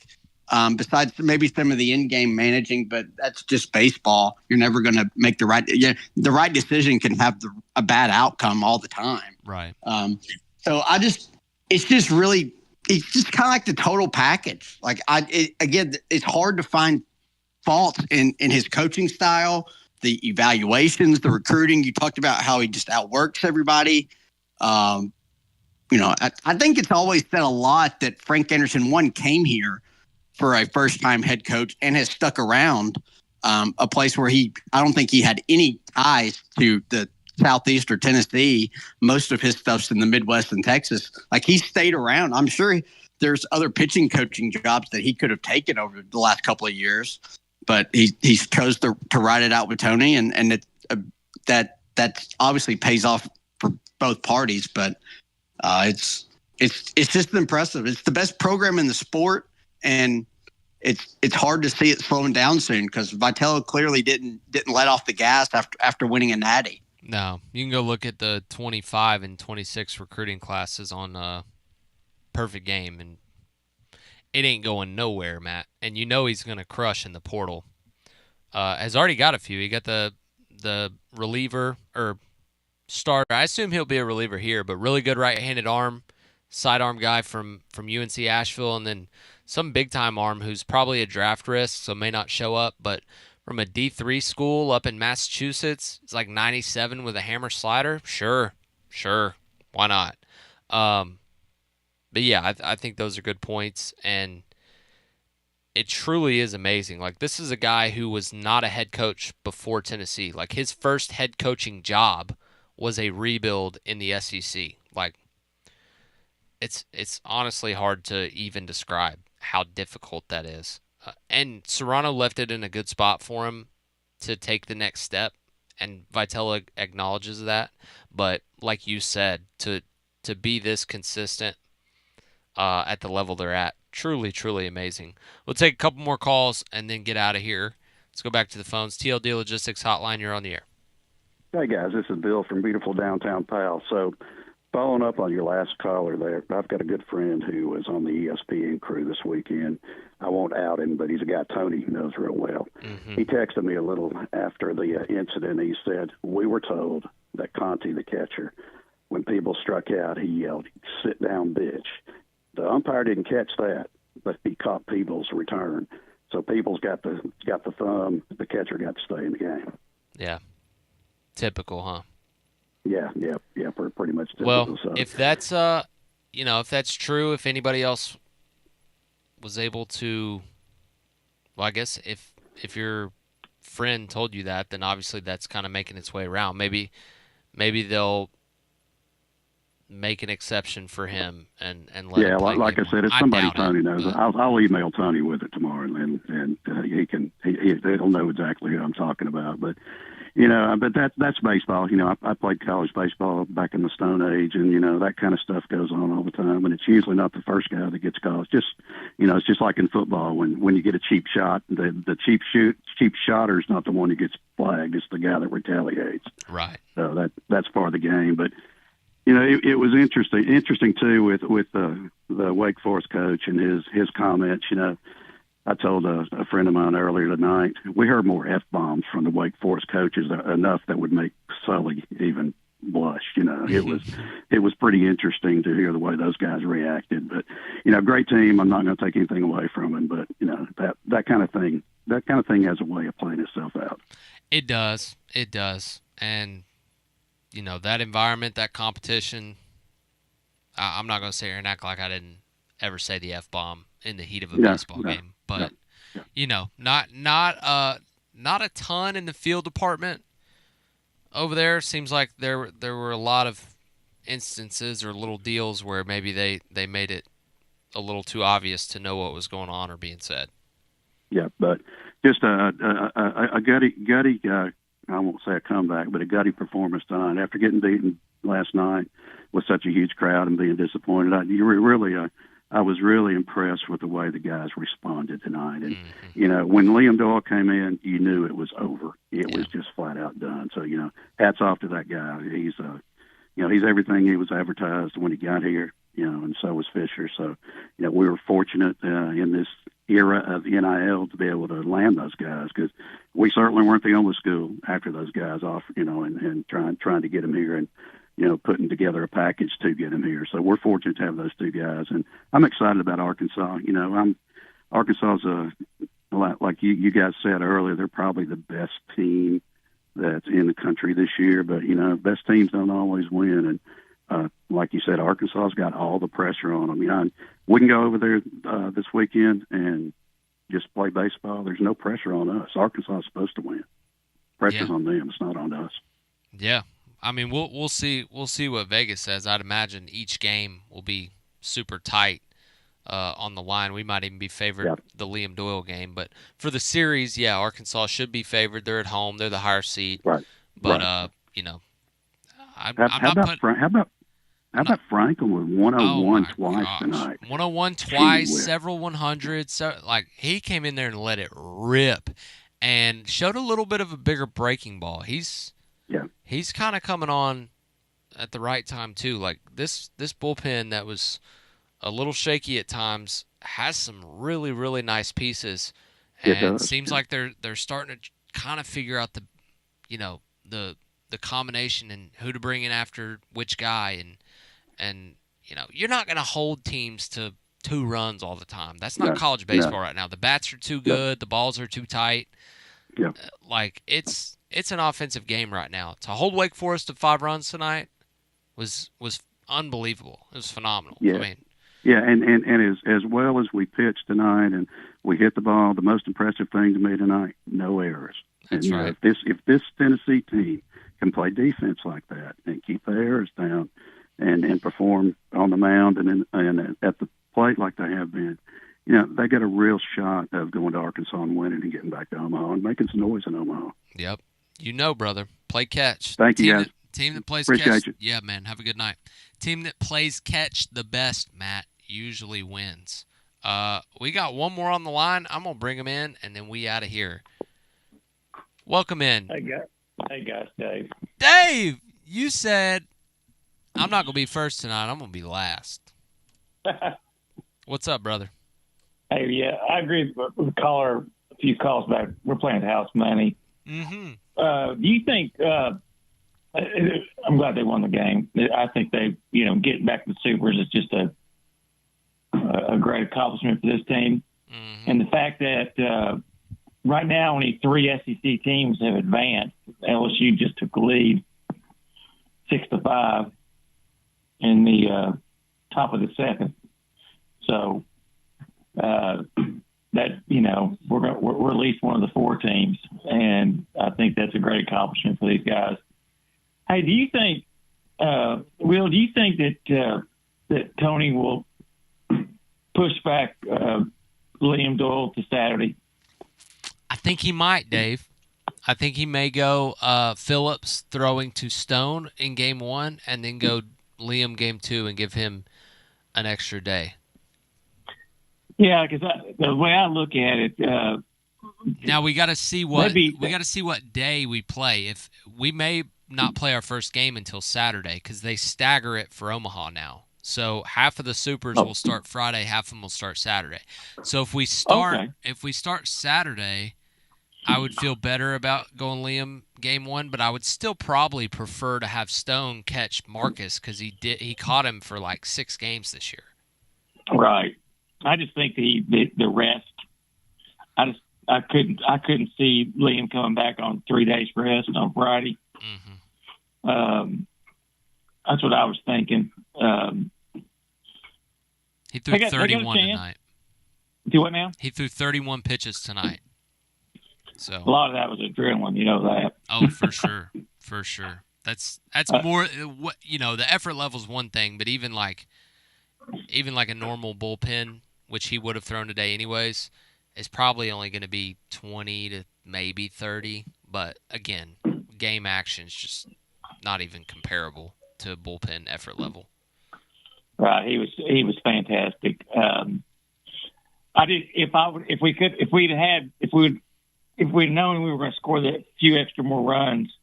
Besides maybe some of the in-game managing, but that's just baseball. You're never going to make the right. Yeah, the right decision can have a bad outcome all the time. Right. So it's just kind of like the total package. Like, again, it's hard to find faults in his coaching style, the evaluations, the recruiting. You talked about how he just outworks everybody. I think it's always said a lot that Frank Anderson, came here for a first-time head coach and has stuck around a place where I don't think he had any ties to the Southeast or Tennessee. Most of his stuff's in the Midwest and Texas. Like, he stayed around. I'm sure there's other pitching coaching jobs that he could have taken over the last couple of years, but he chose to ride it out with Tony, and that obviously pays off for both parties. But it's just impressive. It's the best program in the sport, and it's hard to see it slowing down soon because Vitello clearly didn't let off the gas after winning a natty. No, you can go look at the 25 and 26 recruiting classes on Perfect Game, and it ain't going nowhere, Matt. And you know he's going to crush in the portal. Has already got a few. He got the reliever or starter. I assume he'll be a reliever here, but really good right-handed arm, sidearm guy from UNC Asheville, and then some big-time arm who's probably a draft risk, so may not show up, but from a D3 school up in Massachusetts, it's like 97 with a hammer slider. Sure, why not? But yeah, I think those are good points, and it truly is amazing. Like, this is a guy who was not a head coach before Tennessee. Like, his first head coaching job was a rebuild in the SEC. Like, it's honestly hard to even describe how difficult that is. And Serrano left it in a good spot for him to take the next step, and Vitello acknowledges that. But like you said, to be this consistent at the level they're at, truly, truly amazing. We'll take a couple more calls and then get out of here. Let's go back to the phones. TLD Logistics Hotline, you're on the air. Hey, guys, this is Bill from beautiful downtown Powell. So following up on your last caller there, I've got a good friend who was on the ESPN crew this weekend. I won't out him, but he's a guy Tony knows real well. Mm-hmm. He texted me a little after the incident. He said, we were told that Conte, the catcher, when Peebles struck out, he yelled, sit down, bitch. The umpire didn't catch that, but he caught Peebles' return. So Peebles got the thumb. The catcher got to stay in the game. Yeah. Typical, huh? Yeah, pretty much typical. Well, so. If that's if that's true, if anybody else was able to, well, I guess if your friend told you that, then obviously that's kind of making its way around. Maybe they'll make an exception for him and let him play. Yeah, like I said, if somebody Tony knows, I'll email Tony with it tomorrow, and he'll know exactly who I'm talking about. But but that's baseball. I played college baseball back in the Stone Age, and that kind of stuff goes on all the time. And it's usually not the first guy that gets called. It's just it's just like in football when you get a cheap shot, the cheap shotter is not the one who gets flagged. It's the guy that retaliates. Right. So that's part of the game, but. It was interesting too with the Wake Forest coach and his comments. I told a friend of mine earlier tonight, we heard more F-bombs from the Wake Forest coaches, enough that would make Sully even blush. It was pretty interesting to hear the way those guys reacted. But great team. I'm not going to take anything away from them, but that kind of thing has a way of playing itself out. It does, and. That environment, that competition, I'm not going to sit here and act like I didn't ever say the F-bomb in the heat of a baseball game. But, not a ton in the field department over there. Seems like there were a lot of instances or little deals where maybe they made it a little too obvious to know what was going on or being said. Yeah, but just a gutty I won't say a comeback, but a gutty performance tonight. After getting beaten last night with such a huge crowd and being disappointed, I was really impressed with the way the guys responded tonight. And when Liam Doyle came in, you knew it was over. It was just flat out done. So hats off to that guy. He's he's everything he was advertised when he got here. And so was Fischer. So we were fortunate in this era of the NIL to be able to land those guys, because we certainly weren't the only school after those guys off, and trying to get them here and, putting together a package to get them here. So we're fortunate to have those two guys, and I'm excited about Arkansas. Arkansas's like you guys said earlier, they're probably the best team that's in the country this year, but best teams don't always win. And like you said, Arkansas's got all the pressure on them. We can go over there this weekend and just play baseball. There's no pressure on us. Arkansas is supposed to win. Pressure's on them. It's not on us. Yeah, I mean, we'll see what Vegas says. I'd imagine each game will be super tight on the line. We might even be favored the Liam Doyle game, but for the series, yeah, Arkansas should be favored. They're at home. They're the higher seed. Right. But you know, How about Franklin with 101 twice tonight? 101 twice, several 100s. So, like, he came in there and let it rip, and showed a little bit of a bigger breaking ball. He's kind of coming on at the right time too. Like this bullpen that was a little shaky at times has some really, really nice pieces, and it seems like they're starting to kind of figure out the combination and who to bring in after which guy, and you know, you're not going to hold teams to 2 runs all the time. That's not college baseball right now. The bats are too good, the balls are too tight. Like it's an offensive game right now. To hold Wake Forest to 5 runs tonight was unbelievable. It was phenomenal. Yeah. I mean, and as well as we pitched tonight and we hit the ball, the most impressive thing to me tonight, no errors. That's right. If this Tennessee team can play defense like that and keep the errors down and perform on the mound and at the plate like they have been, you know, they got a real shot of going to Arkansas and winning and getting back to Omaha and making some noise in Omaha. Yep. You know, brother. Play catch. Thank you, guys. Team that plays Appreciate catch. you. Yeah, man. Have a good night. Team that plays catch the best, Matt, usually wins. We got one more on the line. I'm going to bring him in, and then we out of here. Welcome in. Hey, guys. Dave. Dave, you said, I'm not going to be first tonight. I'm going to be last. What's up, brother? Hey, yeah, I agree with the caller a few calls back. We're playing house money. Mm-hmm. Do you think I'm glad they won the game. I think they, getting back to the Supers is just a great accomplishment for this team. Mm-hmm. And the fact that right now only 3 SEC teams have advanced. LSU just took the lead 6-5 in the top of the 7th. So that we're at least one of the 4 teams, and I think that's a great accomplishment for these guys. Hey, do you think, Will? Do you think that Tony will push back Liam Doyle to Saturday? I think he might, Dave. I think he may go Phillips throwing to Stone in game 1, and then go Liam game 2 and give him an extra day. Yeah, because the way I look at it, now we got to see what day we play. If we may not play our first game until Saturday because they stagger it for Omaha now. So half of the Supers will start Friday, half of them will start Saturday. So if we start Saturday, I would feel better about going Liam game 1, but I would still probably prefer to have Stone catch Marcus because he caught him for like 6 games this year. Right. I just think the rest. I couldn't see Liam coming back on 3 days rest on Friday. Mm-hmm. That's what I was thinking. He threw 31 tonight. Do what now? He threw 31 pitches tonight. So a lot of that was adrenaline, you know that. Oh, for sure, for sure. That's more. The effort level is one thing, but even like a normal bullpen, which he would have thrown today anyways, is probably only going to be 20 to maybe 30. But again, game action is just not even comparable to bullpen effort level. Right, he was fantastic. If we'd known we were going to score that few extra more runs,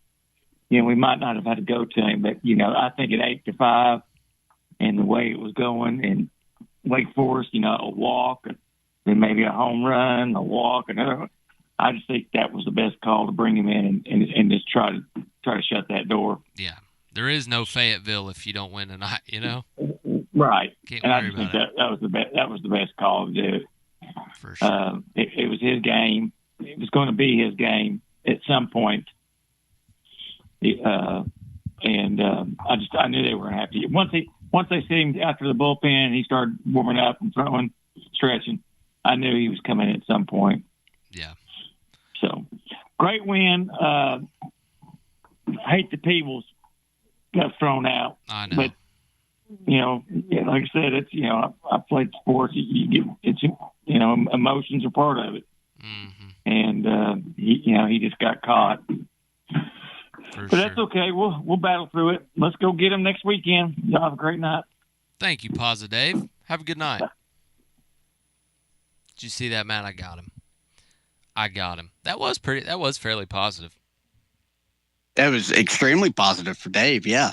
we might not have had to go to him. But I think at 8-5, and the way it was going, and Wake Forest, a walk, then maybe a home run, a walk, another. I just think that was the best call to bring him in and just try to shut that door. Yeah, there is no Fayetteville if you don't win tonight, Right. Can't and I worry just think about that was the best call to do. For sure. It was his game. It was going to be his game at some point. I knew they were happy. Once they see him after the bullpen, he started warming up and throwing, stretching. I knew he was coming in at some point. Yeah. So, great win. I hate the Peebles got thrown out. I know. But, like I said, it's, I played sports. Emotions are part of it. Mm-hmm. And, he just got caught. But that's okay. We'll battle through it. Let's go get him next weekend. Y'all have a great night. Thank you, Pazza Dave. Have a good night. Did you see that, man? I got him. That was fairly positive. That was extremely positive for Dave, yeah.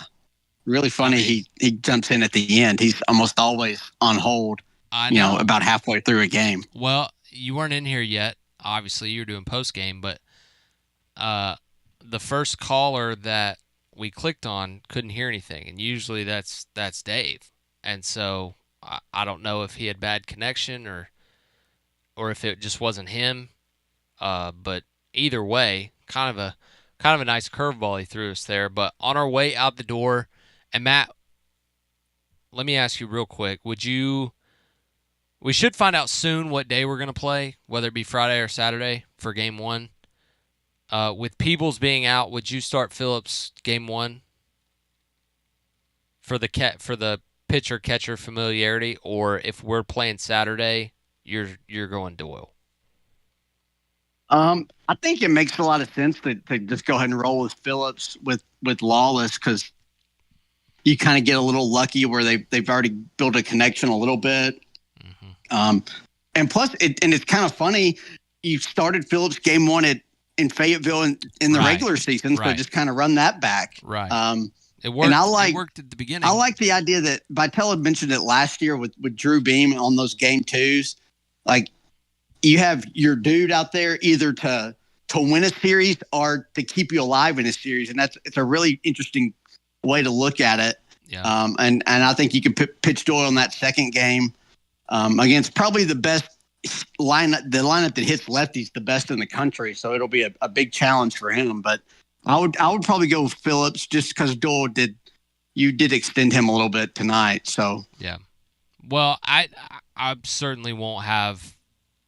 Really funny. He jumps in at the end. He's almost always on hold, I know. About halfway through a game. Well, you weren't in here yet. Obviously, you were doing postgame, but the first caller that we clicked on couldn't hear anything, and usually that's Dave. And so I don't know if he had bad connection or if it just wasn't him. But either way, kind of a nice curveball he threw us there. But on our way out the door, and Matt, let me ask you real quick: we should find out soon what day we're going to play, whether it be Friday or Saturday for Game 1. With Peebles being out, would you start Phillips Game 1 for the pitcher catcher familiarity, or if we're playing Saturday, you're going Doyle? I think it makes a lot of sense to just go ahead and roll with Phillips with Lawless, because you kind of get a little lucky where they've already built a connection a little bit. Mm-hmm. And plus, it's kind of funny. You started Phillips Game 1 in Fayetteville in the regular season, so just kind of run that back. Right. It worked. And it worked at the beginning. I like the idea that Vitello had mentioned it last year with Drew Beam on those Game 2s. Like, you have your dude out there either to win a series or to keep you alive in a series, and it's a really interesting way to look at it. Yeah. And I think you can pitch Doyle in that second game against probably the best lineup. The lineup that hits lefties the best in the country, so it'll be a big challenge for him. But I would probably go with Phillips just because Doyle did extend him a little bit tonight. So yeah. Well, I certainly won't have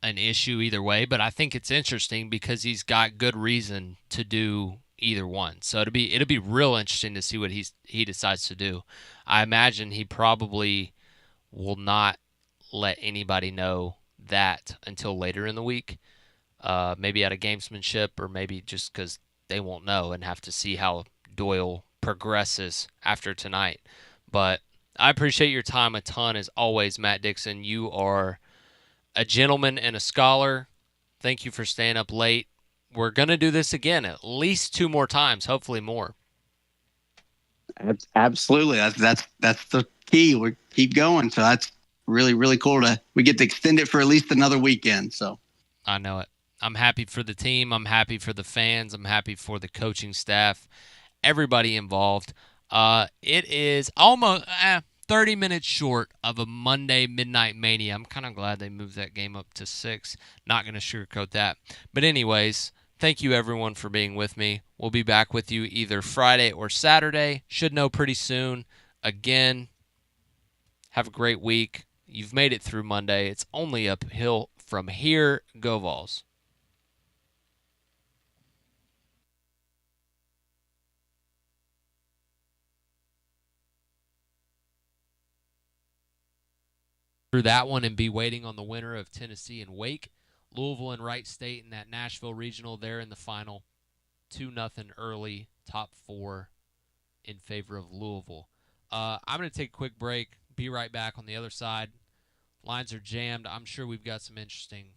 an issue either way, but I think it's interesting because he's got good reason to do either one. So it'll be real interesting to see what he decides to do. I imagine he probably will not let anybody know that until later in the week, maybe out of gamesmanship, or maybe just because they won't know and have to see how Doyle progresses after tonight. But I appreciate your time a ton as always, Matt Dixon. You are a gentleman and a scholar. Thank you for staying up late. We're going to do this again at least 2 more times, hopefully more. Absolutely. That's the key. We keep going. So that's really, really cool we get to extend it for at least another weekend. So I know it. I'm happy for the team. I'm happy for the fans. I'm happy for the coaching staff, everybody involved. It is almost 30 minutes short of a Monday Midnight Mania. I'm kind of glad they moved that game up to 6. Not going to sugarcoat that. But anyways, thank you everyone for being with me. We'll be back with you either Friday or Saturday. Should know pretty soon. Again, have a great week. You've made it through Monday. It's only uphill from here. Go Valls. Through that one and be waiting on the winner of Tennessee and Wake. Louisville and Wright State in that Nashville regional. They're in the final. 2-0 early, top 4 in favor of Louisville. I'm going to take a quick break. Be right back on the other side. Lines are jammed. I'm sure we've got some interesting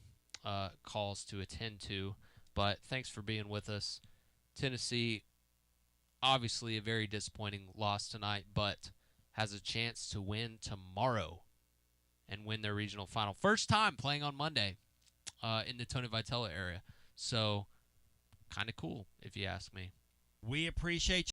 calls to attend to. But thanks for being with us. Tennessee, obviously a very disappointing loss tonight, but has a chance to win tomorrow and win their regional final. First time playing on Monday in the Tony Vitello area. So, kind of cool, if you ask me. We appreciate